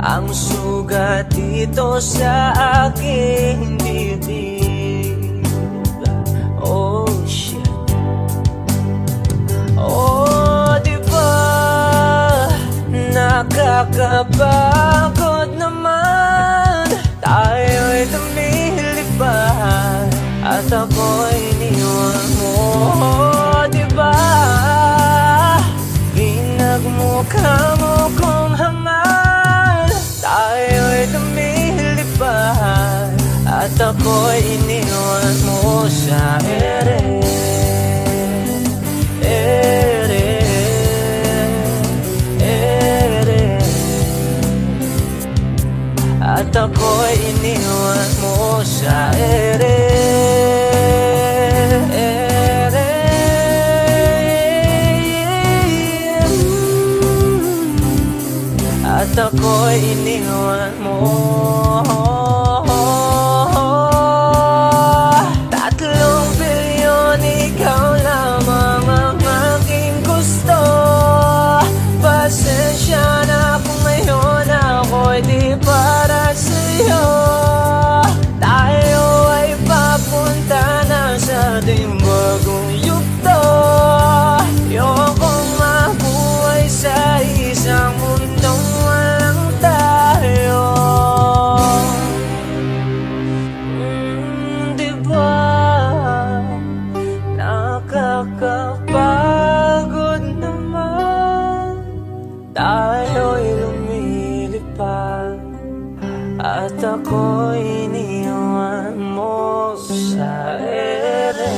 ang sugat dito sa aking dibdib. Oh shit. Oh, diba nakakapagod naman, tayo'y lumilipad at ako'y iniwan mo. Diba pinagmukha mo kong hangal, tayo'y lumilipad at ako'y iniwan mo sa ere. At ako'y iniwan mo sa ere. At ako'y iniwan mo. 3 bilyon, ikaw lamang ang aking gusto. Pasensya na kung ngayon ako'y di para sa'yo. Tayo ay papunta na sa ating bagong yugto. Ayokong mabuhay sa isang mundong walang tayo. Diba nakakapagod naman, tayo'y lumilipad at ako'y iniwan mo sa ere.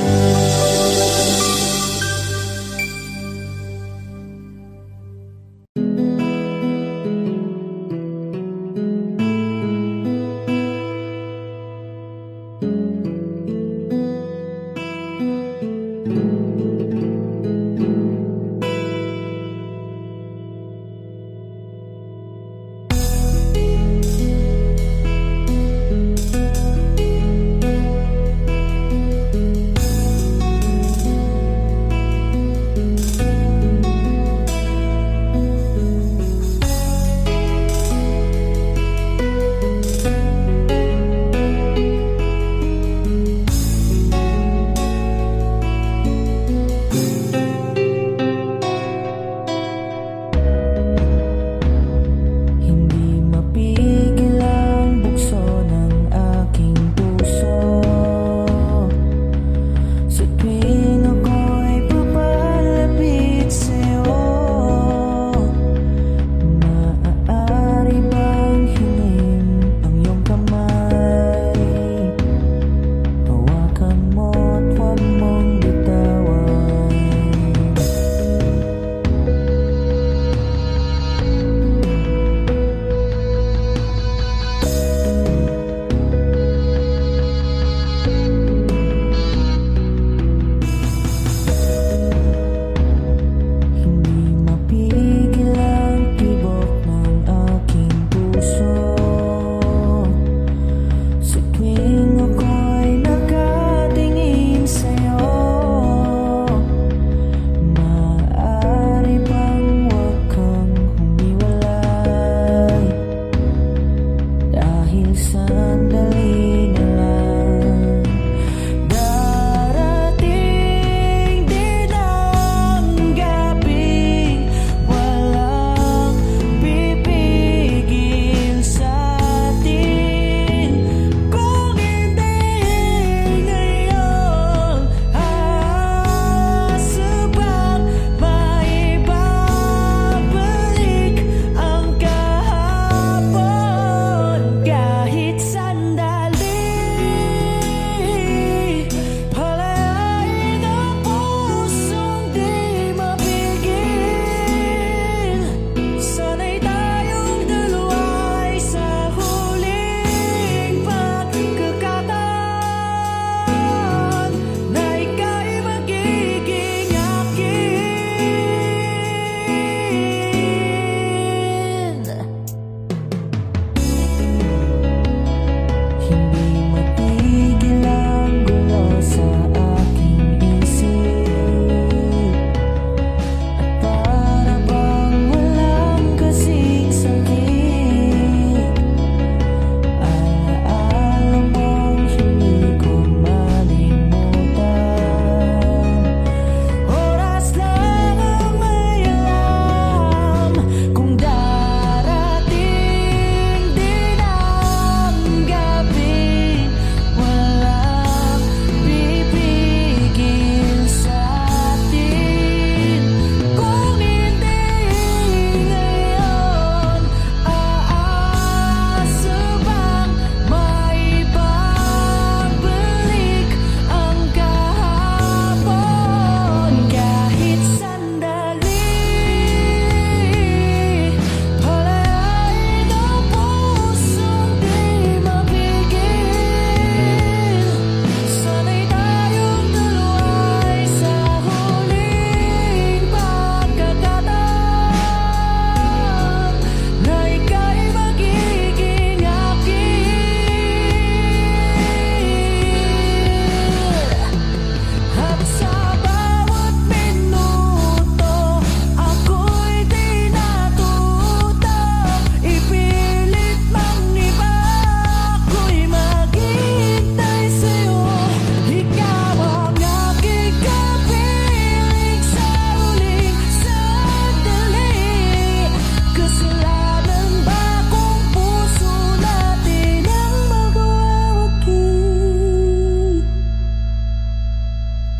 Kasalanan ba kung puso natin ang magwawagi?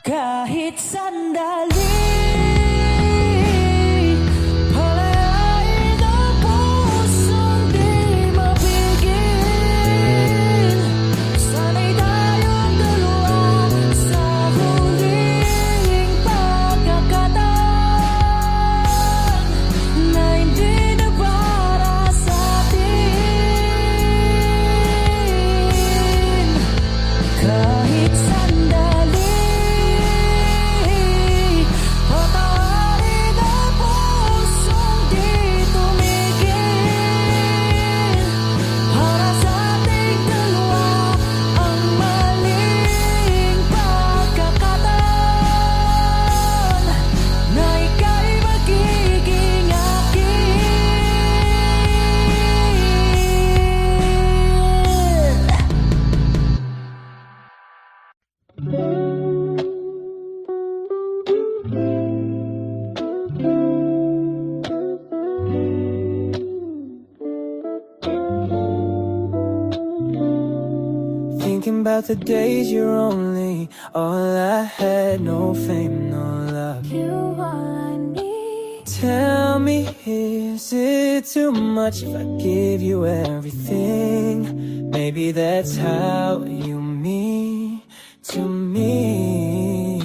Kahit sandali, palayain ang pusong di mapigil. Sana'y tayong dalawa sa huling pagkakataon na hindi na para sa atin. Kahit sandali, patawarin ang pusong di tumigil. Para sa ating dalawa ang maling pagkakataon na ika'y magiging akin. Thinking about the days you're only all I had, no fame, no love. You all I need. Tell me, is it too much if I give you everything? Maybe that's how you mean to me.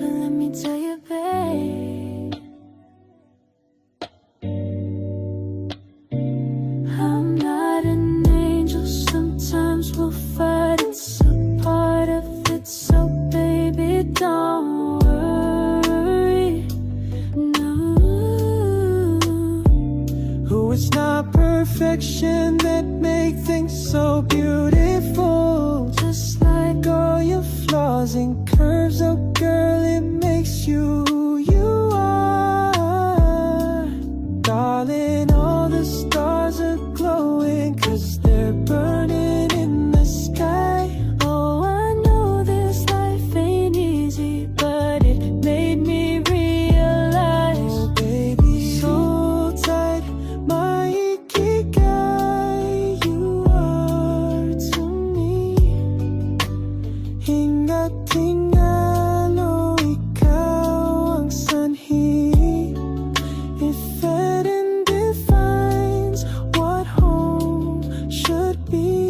But let me tell you, babe, I'm not an angel. Sometimes we'll fight, it's a part of it. So baby, don't worry. No, Who it's not perfection that make things so beautiful. just like All your flaws and curves, oh girl, it makes you who you are. Darling, all the stars are glowing 'cause they're burning in the sky. oh, I know this life ain't easy, but it made me realize. Oh baby, so tight, my ikigai, you are to me. Hingat tingalo, ikaw ang sanhi. If Eden defines what home should be,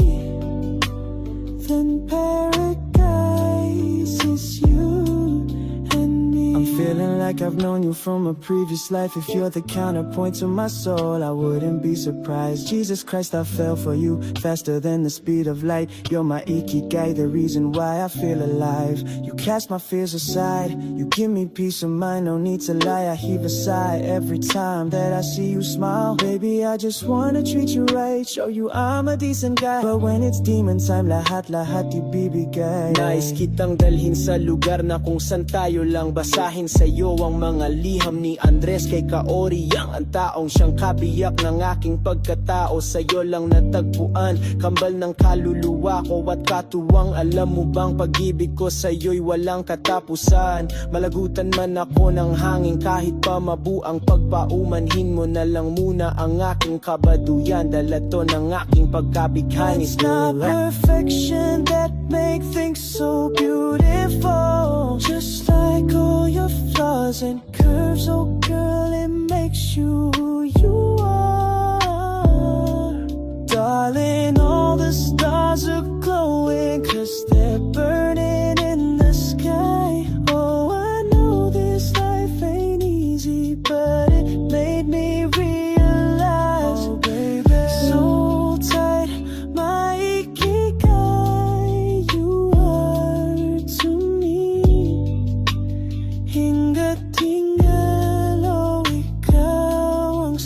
then paradise is you and me. I'm feeling like I've known you from a previous life. If you're the counterpoint to my soul, I wouldn't be surprised. Jesus Christ, I fell for you faster than the speed of light. You're my ikigai, the reason why I feel alive. You cast my fears aside, you give me peace of mind. No need to lie, I heave a sigh every time that I see you smile. Baby, I just wanna treat you right, show you I'm a decent guy. But when it's demon time, lahat ibibigay. Nais kitang dalhin sa lugar na kung saan tayo lang basahin sa'yo ang mga liham ni Andres kay Kaori. Ang taong siyang kabiyak ng aking pagkatao, sa'yo lang natagpuan, kambal ng kaluluwa ko at katuwang. Alam mo bang pag-ibig ko sa'yo'y walang katapusan. Malagutan man ako ng hangin kahit pa mabuang pagpaumanhin mo na lang muna ang aking kabaduyan. Dala to ng aking pagkabighan. It's not perfection that make things so beautiful. Just like all your flaws and curves, oh girl, it makes you who you are. Darling, all the stars are glowing 'cause they're burning in the sky. Oh, I know this life ain't easy, but it made me realize. Oh baby, so tight, my ikigai, you are to me. Hingat tingalo, ikaw ang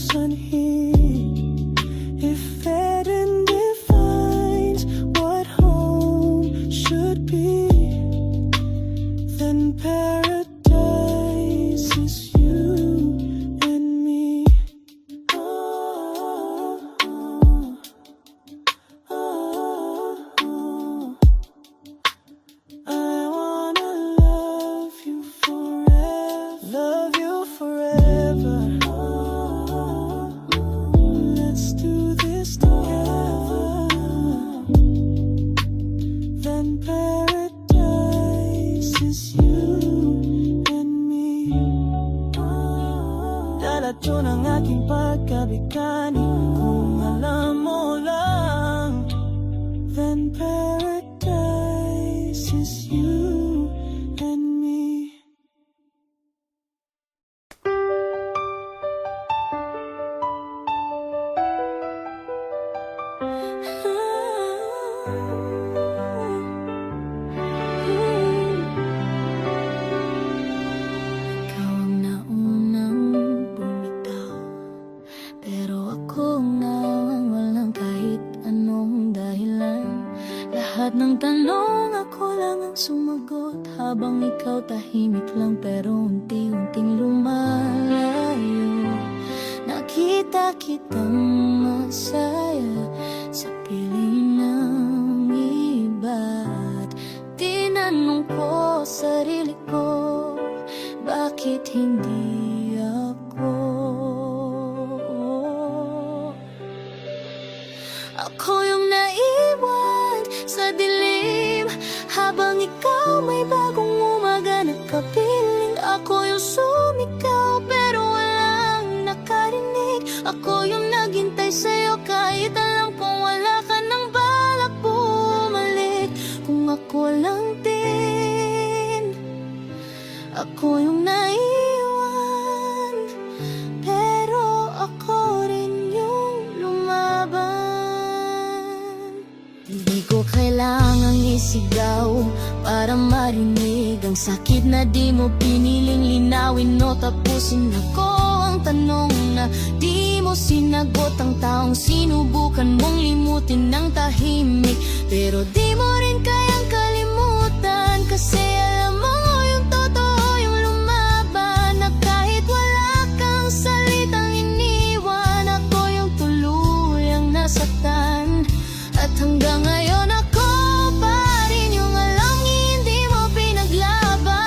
mekanik. Kung alam mo lang, then paradise is you and me. Ikaw ang naunang bumitaw, pero ako ang nawang walang kahit anong dahilan. Lahat ng tanong ako lang ang sumagot, habang ikaw tahimik lang pero unti-unting lumalayo. Nakita kitang masaya sa piling ng iba't tinanong ko sarili ko, bakit hindi ako? Ako yung naiwan sa dilim, habang ikaw may bagong umaga na kapiling. Ako yung sumigaw pero walang nakarinig. Ako yung naghintay sa'yo kahit alam kong wala ka nang balak bumalik. Kung ako lang din, ako yung naiwan, pero ako rin yung lumaban. Hindi ko kailangang isigaw para marinig ang sakit na di mo piniling linawin o tapusin. Ako ang tanong na di mo sinagot, ang taong sinubukan mong limutin ng tahimik, pero di mo rin kayang kalimutan. Kasi alam mo yung totoo, yung lumaban, na kahit wala kang salitang iniwan, ako yung tuluyang nasaktan. At hanggang ngayon ako pa rin yung alam hindi mo pinaglaban.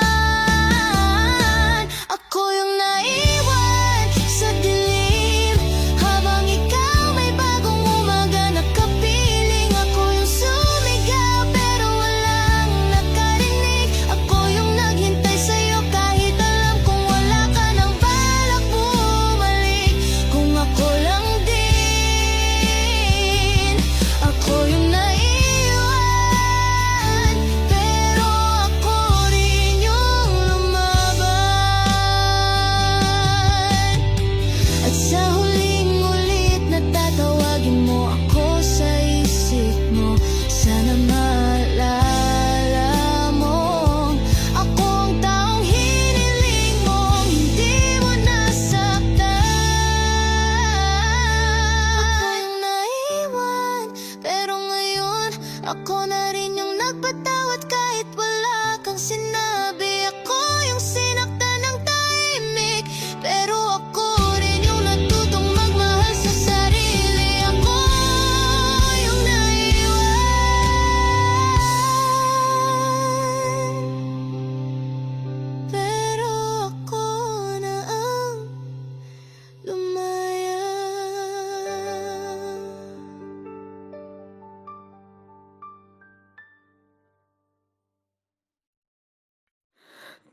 Ako yung naiwan sa dilim, habang ikaw may bagong umaga na kapiling. Ako yung sumigaw pero walang nakarinig. Ako yung naghintay sa'yo kahit alam kong wala ka nang balak bumalik. Kung ako lang din, ako yung naiwan, pero ako rin yung lumaban. At sa huling ulit na tatawagin mo ako sa isip mo, sana maalala mo, ako ang taong hiniling mo, hindi mo nasaktan. Ako yung naiwan, pero ngayon ako na rin yung nagpatawad kahit wala kang sinabi. Ako yung sinaktan ng tahimik, pero ako rin yung natutong magmahal sa sarili. Ako yung naiwan, pero ako na ang lumaya.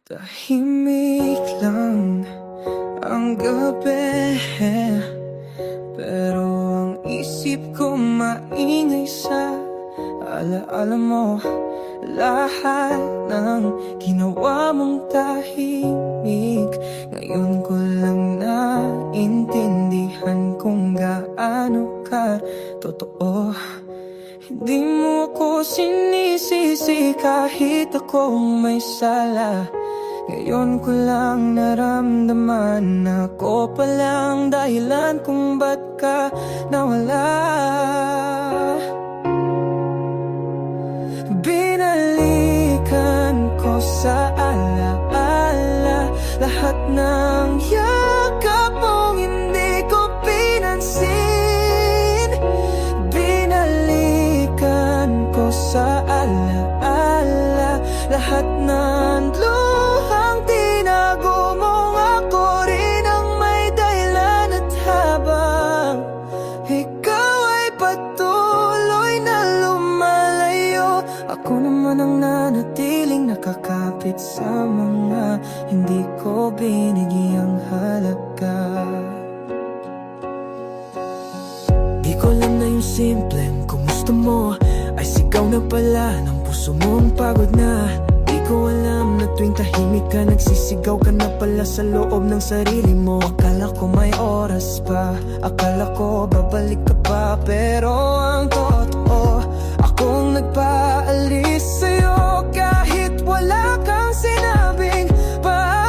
Tahimik lang ang gabi, pero ang isip ko maingay sa alaala mo. Lahat ng ginawa mong tahimik, ngayon ko lang naintindihan kung gaano ka totoo. Hindi mo ako sinisisi kahit akong may sala. Ngayon ko lang naramdaman na ako palang dahilan kung ba't ka nawala. Binalikan ko sa alaala lahat ng yakap mong hindi ko pinansin. Binalikan ko sa alaala lahat ng luhang tinago mong, ako rin ang may dahilan. At habang ikaw ay patuloy na lumalayo, ako naman ang nanatiling nakakapit sa mga hindi ko binigyang halaga. Di ko alam na yung simpleng kumusta mo ay sigaw na pala ng puso mong pagod na. Di ko alam na tuwing tahimik ka, nagsisigaw ka na pala sa loob ng sarili mo. Akala ko may oras pa, akala ko babalik ka pa, pero ang totoo, akong nagpaalis sa'yo kahit wala kang sinabing paalam.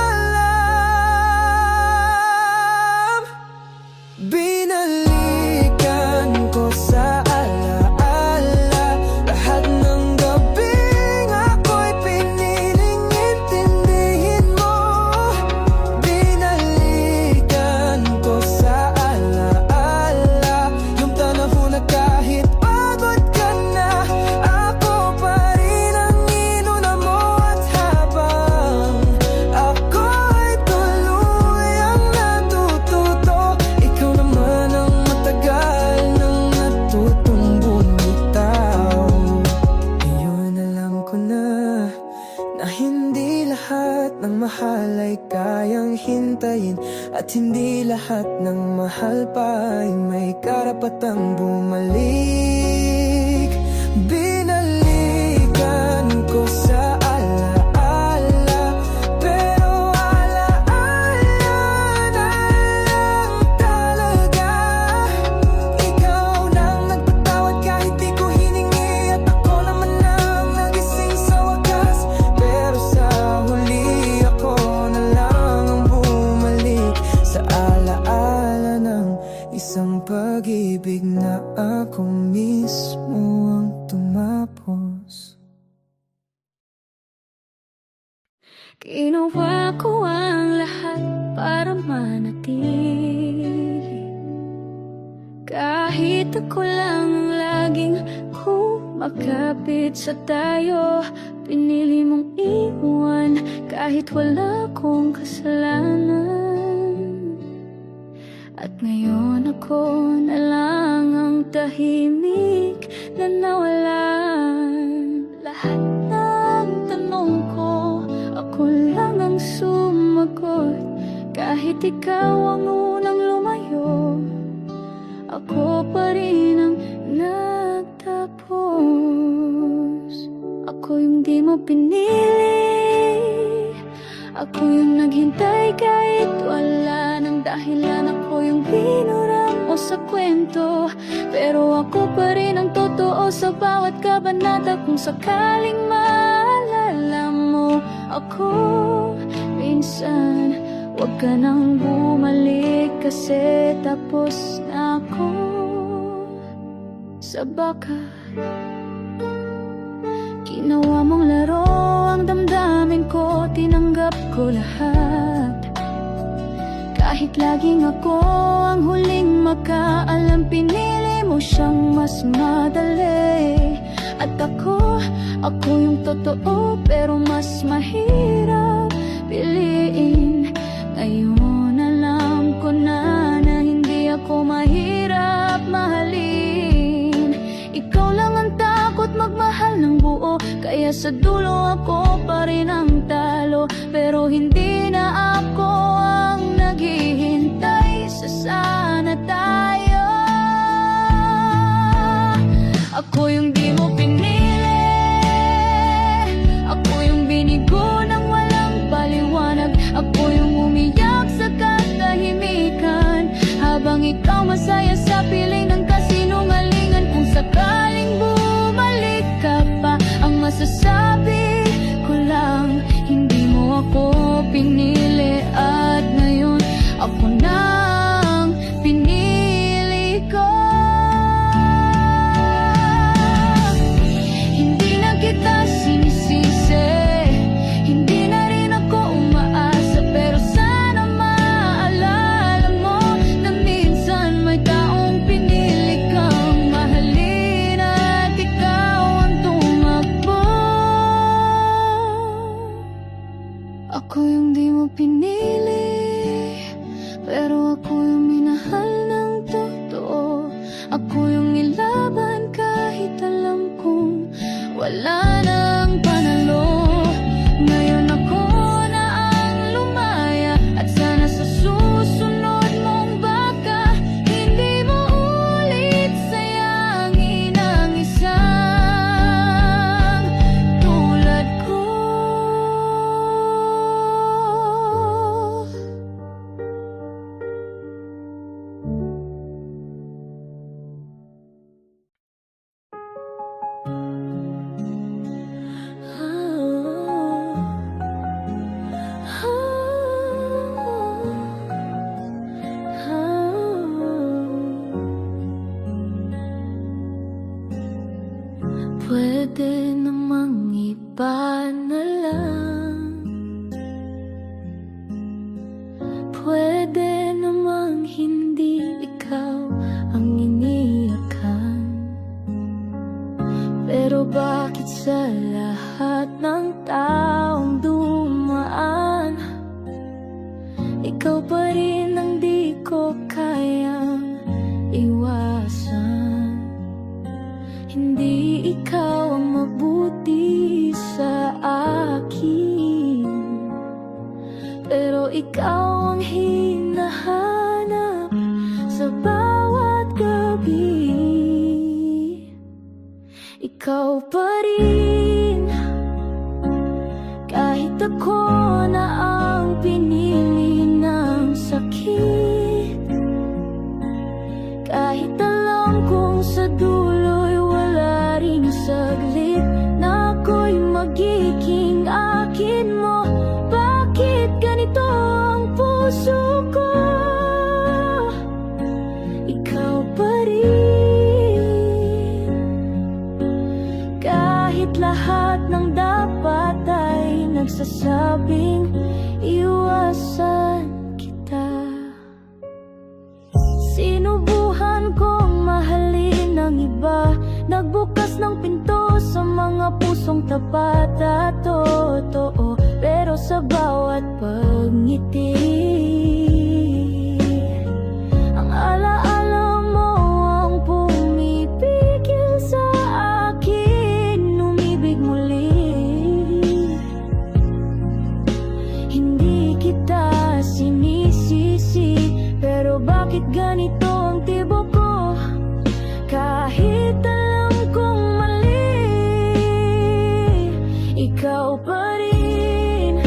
Binalikan ko sa alaala lahat ng gabing ako'y piniling intindihin mo. Binalikan ko sa alaala yung panahon na kahit pagod ka na, ako pa rin ang inuna mo. At habang ako'y tuluyang natututo, ikaw naman ang matagal nang natutong bumitaw. Ngayon alam ko na hindi lahat ng mahal ay kayang hintayin, at hindi lahat ng mahal pa ay may karapatang bumalik. Binalikan ko sa alaala, pero alaala na lang talaga. Ikaw nang nagpatawad kahit di ko hiningi, at ako naman ang nagising sa wakas. Pero sa huli ako na lang ang bumalik sa alaala ng isang pag-ibig na ako mismo ang tumapos. Ginawa ko ang lahat para manatili, kahit ako lang ang laging kumakapit sa tayo. Pinili mong iwan kahit wala akong kasalanan. At ngayon ako na lang ang tahimik na nawalan. Lahat ng tanong ko, ako lang ang sumagot. Kahit ikaw ang unang lumayo, ako pa rin ang nagtapos. Ako yung di mo pinili, ako yung naghintay kahit wala nang dahilan. Ako yung binura mo sa kwento, pero ako pa rin ang totoo sa bawat kabanata. Kung sakaling maalala mo ako minsan, huwag ka nang bumalik, kasi tapos na ako sa bakat. Ginawa mong laro ang damdamin ko, tinanggap ko lahat. Kahit laging ako ang huling makaalam, pinili mo siyang mas madali. At ako yung totoo, pero mas mahirap piliin. Ngayon alam ko na hindi ako mahirap mahalin. Ikaw lang ang takot magmahal ng buo, kaya sa dulo ako pa rin ang talo. Pero hindi na ako ang naghihintay sa sana tayo. Ako yung di mo pinili, ako yung binigo ng walang paliwanag. Ako yung umiyak sa katahimikan, habang ikaw masaya sa piling ng kasinungalingan. Kung sakaling bumalik ka pa, ang masasabi ko lang, hindi mo ako pinili. At ngayon ako nang pinili ko. Hindi na kita sinisisi, hindi na rin ako umaasa, pero sana maalala mo na minsan may taong pinili Pwede namang iba na lang. Pwede namang hindi ikaw ang iniyakan. Pero bakit sa lahat ng taong dumaan, ikaw pa rin ang di ko kayang iwasan? Hindi ikaw ang mabuti sa akin, pero ikaw ang hinahanap sa bawat gabi. Ikaw pa rin, kahit ako na ang pinili ng sakit. Kahit alam kong sa dulo'y wala ring saglit na ako'y magiging akin mo. Bakit ganito ang puso ko? Ikaw pa rin, kahit lahat ng dapat ay nagsasabing iwasan kita. Sinubuhan kong mahalin ng iba, nagbukas ng pinto sa mga pusong tapat at totoo. Pero sa bawat pagngiti, ang alaala mo ang pumipigil sa akin umibig muli. Hindi kita sinisisi, pero bakit ganito ang tibok ko? Kahit alam kong mali, ikaw pa rin.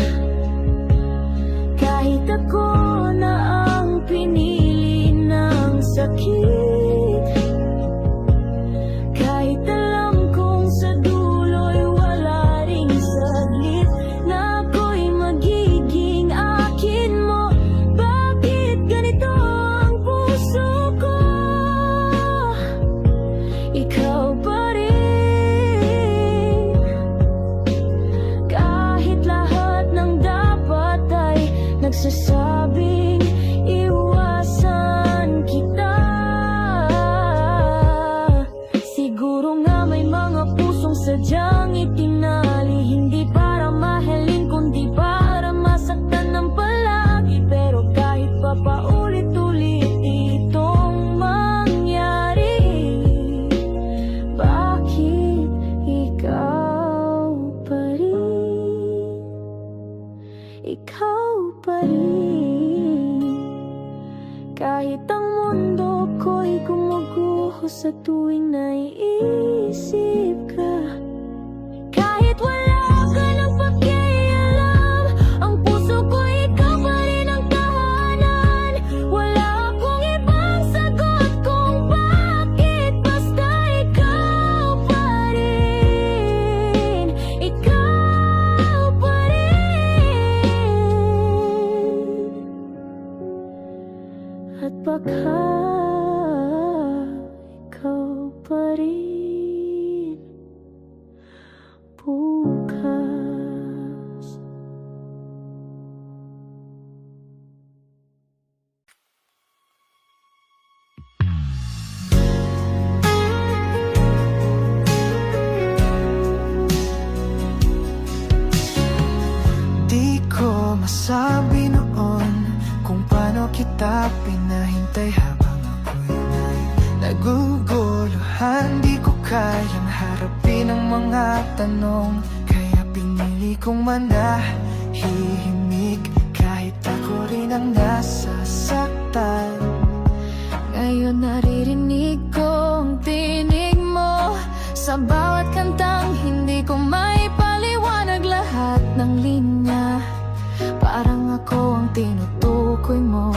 Kahit ako na ang pinili ng sakit, kahit alam kong sa dulo'y wala ring saglit na ako'y magiging akin mo. Bakit ganito ang puso ko? Ikaw pa rin, kahit lahat ng dapat ay nagsasabing iwasan kita. Siguro nga may mga pusong sadyang itinali, hindi para mahalin kundi para masaktan ng palagi. Pero kahit pa paulit-ulit itong mangyari, bakit ikaw pa rin? Ikaw pa rin, kahit ang mundo ko'y gumuguho sa tuwing naiisip ka. Kahit wala ka ng pakialam, ang puso ko ikaw pa rin ang tahanan. Wala akong ibang sagot kung bakit, basta ikaw pa rin. Ikaw pa rin. At baka ikaw pa rin bukas. Di ko masabi noon kung paano kita pinahintay habang ako'y naguguluhan. Di ko kayang harapin ang mga tanong, kaya pinili kong manahimik kahit ako rin ang nasasaktan. Ngayon naririnig ko ang tinig mo sa bawat kantang hindi ko may paliwanag lahat ng linya. Parang ako ang tinutukoy mo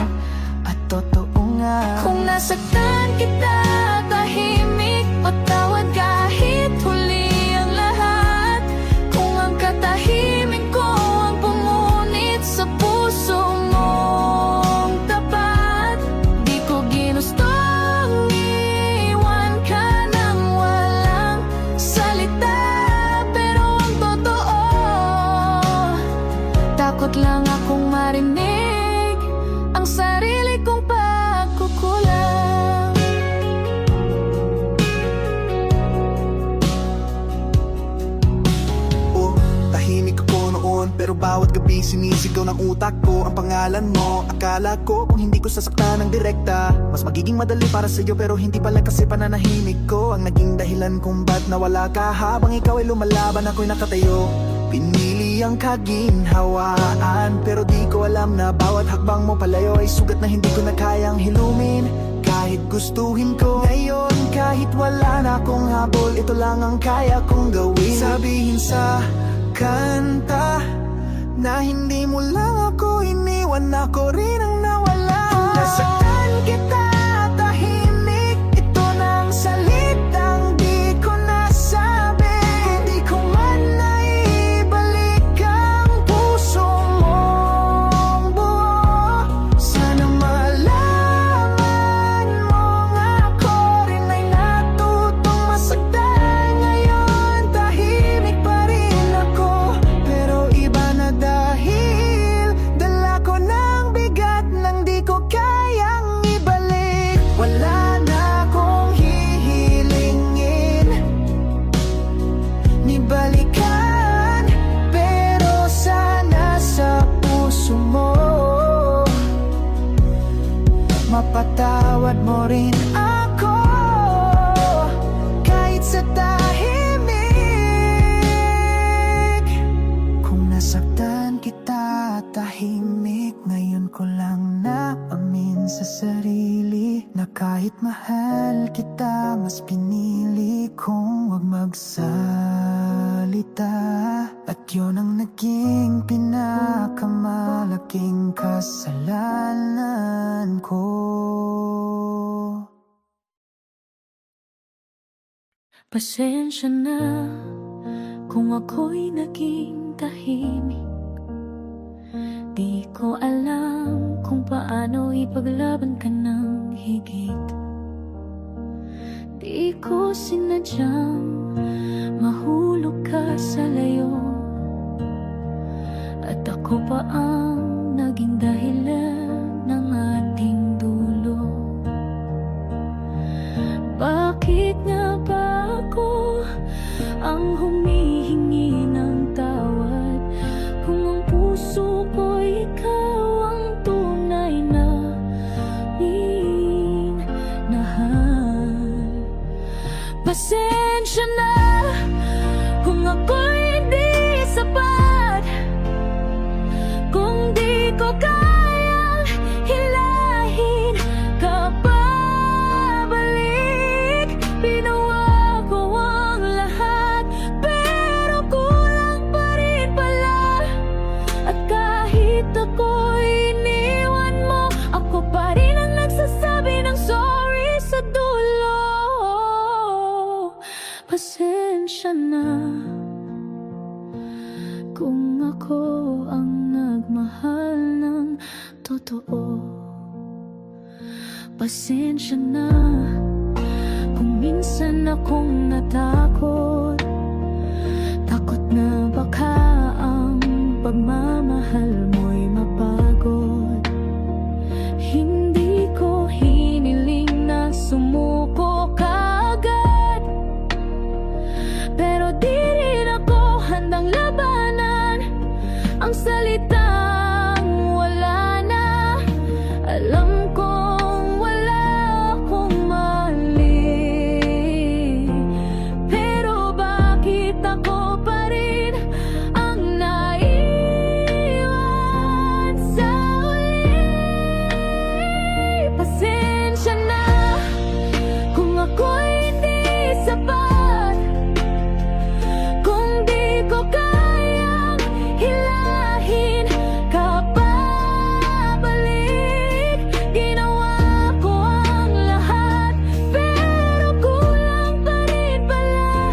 at totoo nga. Kung nasaktan kita, tahimik, patawad kahit huli ang lahat. Kung ang katahimik ko ang pumunit sa puso mong tapat, di ko ginustong iwan ka nang walang salita. sinisigaw ng utak ko ang pangalan mo. Akala ko kung hindi ko sasaktan ng direkta, mas magiging madali para sa'yo, pero hindi pala kasi pananahimik ko ang naging dahilan kung ba't nawala ka. Habang ikaw ay lumalaban, ako'y nakatayo. Pinili ang kaginhawaan, pero di ko alam na bawat hakbang mo palayo ay sugat na hindi ko na kayang hilumin. Kahit gustuhin ko ngayon, kahit wala na akong habol, ito lang ang kaya kong gawin. Sabihin sa kanta na hindi mo lang ako iniwan, ako rin ang nawala. Kung nasaktan kita, tahimik, ito ng salitang di ko nasabi. Hindi ko man naibalik ang puso mong buo. Sana malaman mong ako rin ay natutong masaktan. Ngayon tahimik pa rin ako, pero iba na dahil dala ko ng bigat ng di ko kayang ibalik. Wala na akong hihilingin ni balikan, pero sana sa puso mo mapatawad mo rin ako, kahit sa tahimik. Kung nasaktan kita, tahimik, ngayon ko lang naamin sa sarili na kahit mahal kita, mas pinili kong wag magsalita. At yun ang naging pinakamalaking kasalanan ko. Pasensya na kung ako'y naging tahimik. Di ko alam kung paano ipaglaban ka ng higit. Di ko sinadyang mahulog ka sa layo, at ako pa ang naging dahilan ng ating dulo. Bakit nga ba ako ang humihingi ng tawad, kung ang puso ko'y ikaw ang tunay na minahal? Pasensya na kung ako'y hindi sapat, kung di ko kayang hilahin ka pabalik. Ginawa ko ang lahat, pero kulang pa rin pala. At kahit ako'y iniwan mo, ako pa rin ang nagsasabi ng sorry sa dulo. Pasensya na kung ako ang nagmahal ng totoo. Pasensya na kung minsan akong natakot, takot na baka ang pagmamahal mo'y mapagod. Hindi ko hiniling na sumuko kaagad, pero di rin ako handang labanan ang salitang wala na. Alam kong wala akong mali, pero bakit ako pa rin ang naiwan sa huli? Pasensya na kung ako'y hindi sapat, kung di ko kayang hilahin ka pabalik. Ginawa ko ang lahat, pero kulang pa rin pala.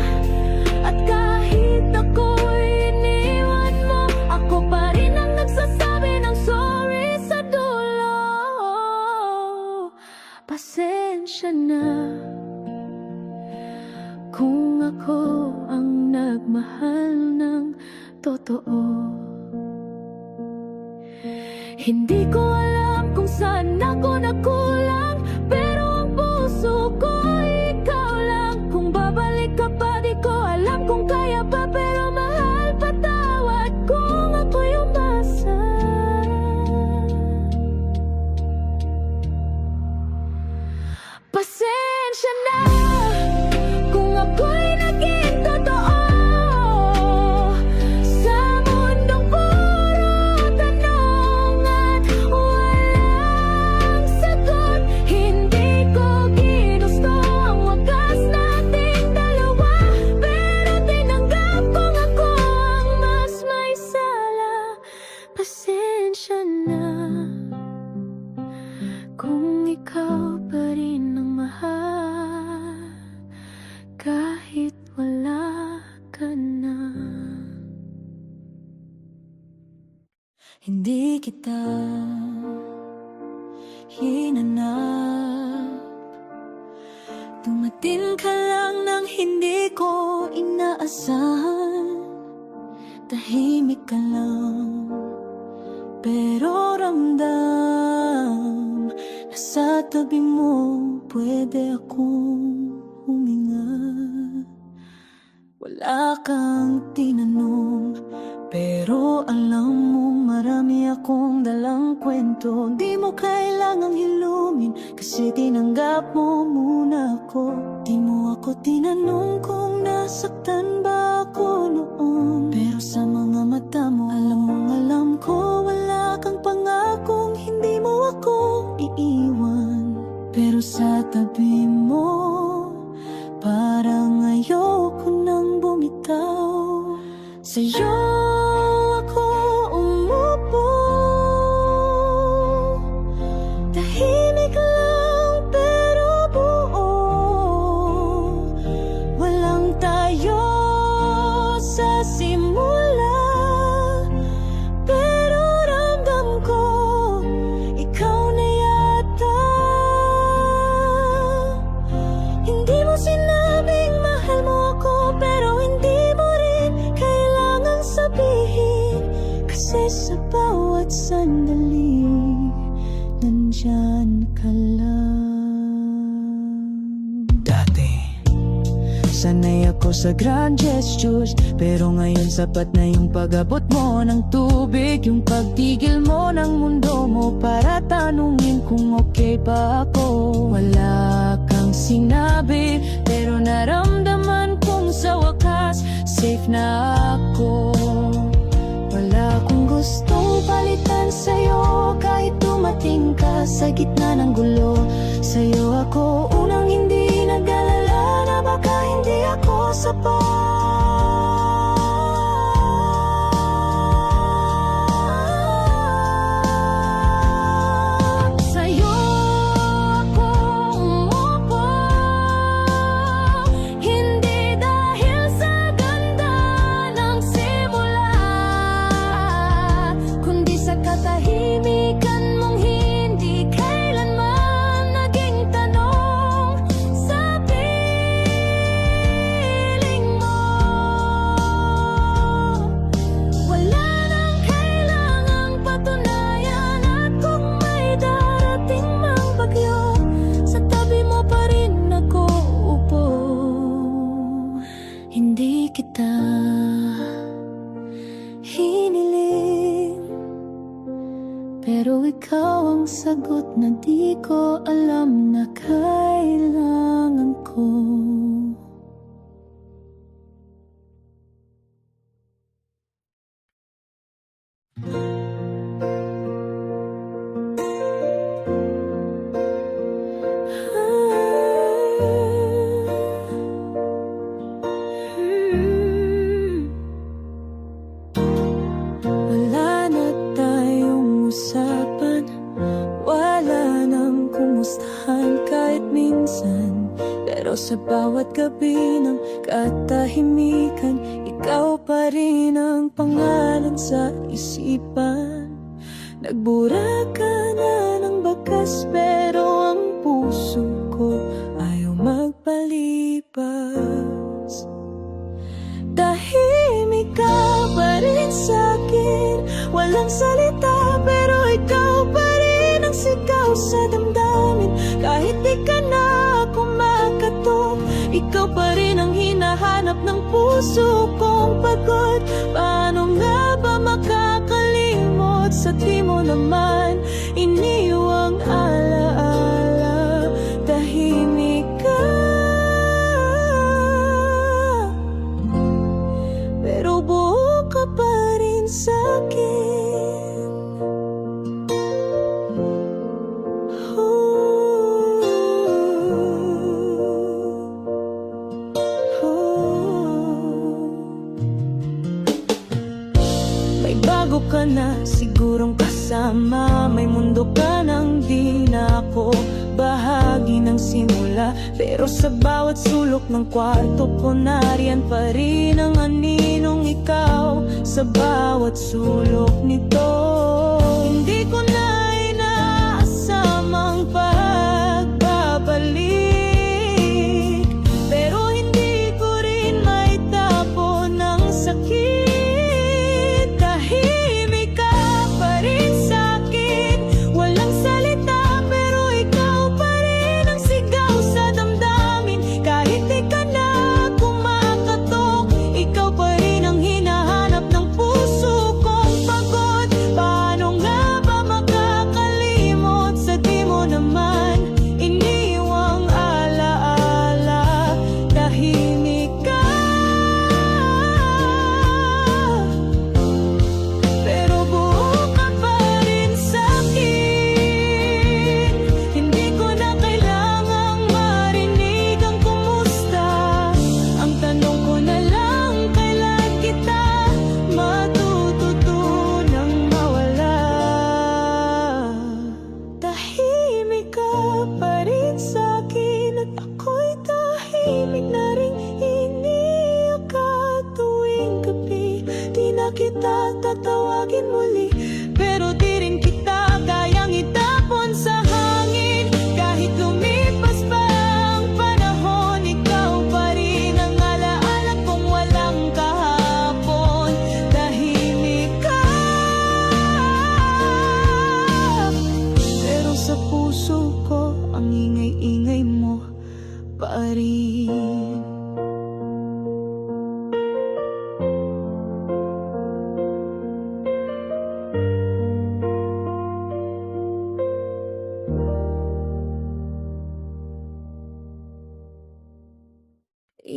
At kahit ako'y iniwan mo, ako pa rin ang nagsasabi ng sorry sa dulo. Pasensya na kung ako ang nagmahal ng totoo. Hindi ko alam kung saan ako nagkulang, pero ang puso ko ay ikaw lang. Kung babalik ka pa, di ko alam kung kaya pa, pero mahal, patawad kung ako'y umasa. Dumating ka lang nang hindi ko inaasahan. Tahimik ka lang, pero ramdam na sa tabi mo pwede akong huminga. Wala kang tinanong, pero alam mong marami akong dalang kwento. Di mo kailangang hilumin, kasi tinanggap mo muna ako. Di mo ako tinanong kung nasaktan ba ako noon, pero sa mga mata mo, alam mong alam ko. Wala kang pangakong hindi mo ako iiwan, pero sa tabi mo parang ayoko nang bumitaw. Sa'yo ako umupo, tahimik lang pero buo. Walang tayo sa simula, pero ramdam ko ikaw na yata. Hindi mo sinabing mahal mo ako, pero hindi mo rin kailangang sabihin, kasi sa bawat sandali nandyan ka lang. Dati sanay ako sa grand gestures, pero ngayon sapat na yung pag-abot mo ng tubig, yung pagtigil mo ng mundo mo para tanungin kung okay ba ako. Wala kang sinabi, pero naramdaman kong sa wakas safe na ako. Wala akong gustong palitan sa'yo, kahit dumating ka sa gitna ng gulo. Sa'yo ako unang hindi nag-alala na baka hindi ako sapat. Sa'yo ako umupo, hindi dahil sa ganda ng simula, kundi sa katahimikan mong hindi kailanman naging tanong sa piling mo. Wala nang kailangang patunayan, at kung may darating mang bagyo, sa tabi mo pa rin ako upo. Hindi kita hiniling, pero ikaw ang sagot na di ko alam na kailangan ko. Wala na tayong usapan, wala nang kumustahan kahit minsan. Pero sa bawat gabi ng katahimikan, ikaw pa rin ang pangalan sa isipan. Nagbura ka na ng bakas, pero ang puso ko ayaw magpalipas. Tahimik ka pa rin sa'kin, walang salita, pero ikaw pa rin ang sigaw sa damdamin. Kahit di ka na ako makatok, ikaw pa rin ang hinahanap ng puso kong pagod. Paano nga ba makakalimot sa di mo naman iniwang alaala? Tahimik ka, pero buo ka pa rin sa'kin. May bago ka na sigurong kasama, may mundo ka nang di na ako bahagi ng simula. Pero sa bawat sulok ng kwarto ko, nariyan pa rin ang aninong ikaw. Sa bawat sulok nito, hindi ko na inaasamang pagbabalik. kita tatawagin muli, pero di rin kita kayang itapon sa hangin. Kahit lumipas pa ang panahon, ikaw pa rin ang alaala kong walang kahapon. Tahimik ka, pero sa puso ko ang ingay-ingay mo pa rin.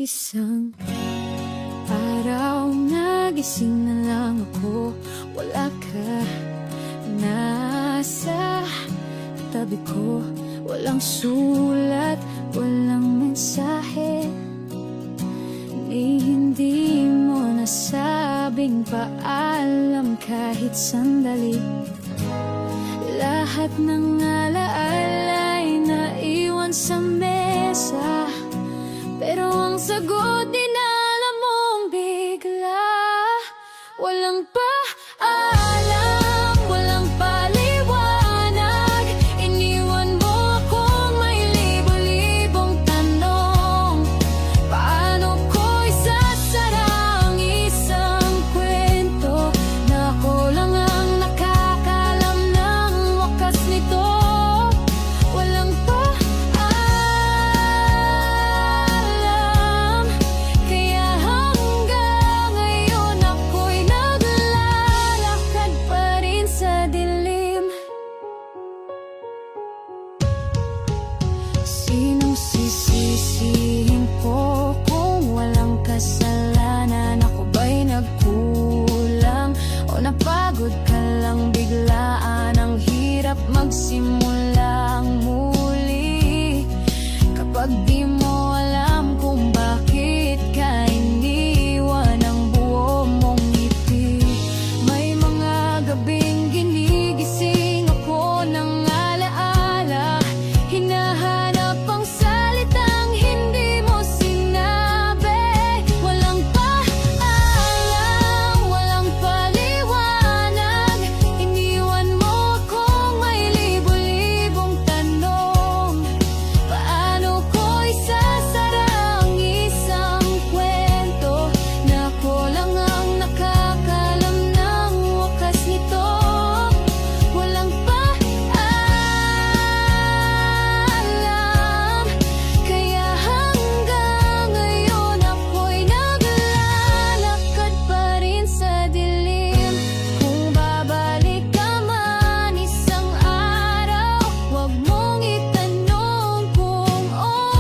Isang araw nagising na lang ako, wala ka nasa tabi ko. Walang sulat, walang mensahe, ni hindi mo nasabing paalam kahit sandali. Lahat ng alaala'y naiwan sa mesa, pero ang sagot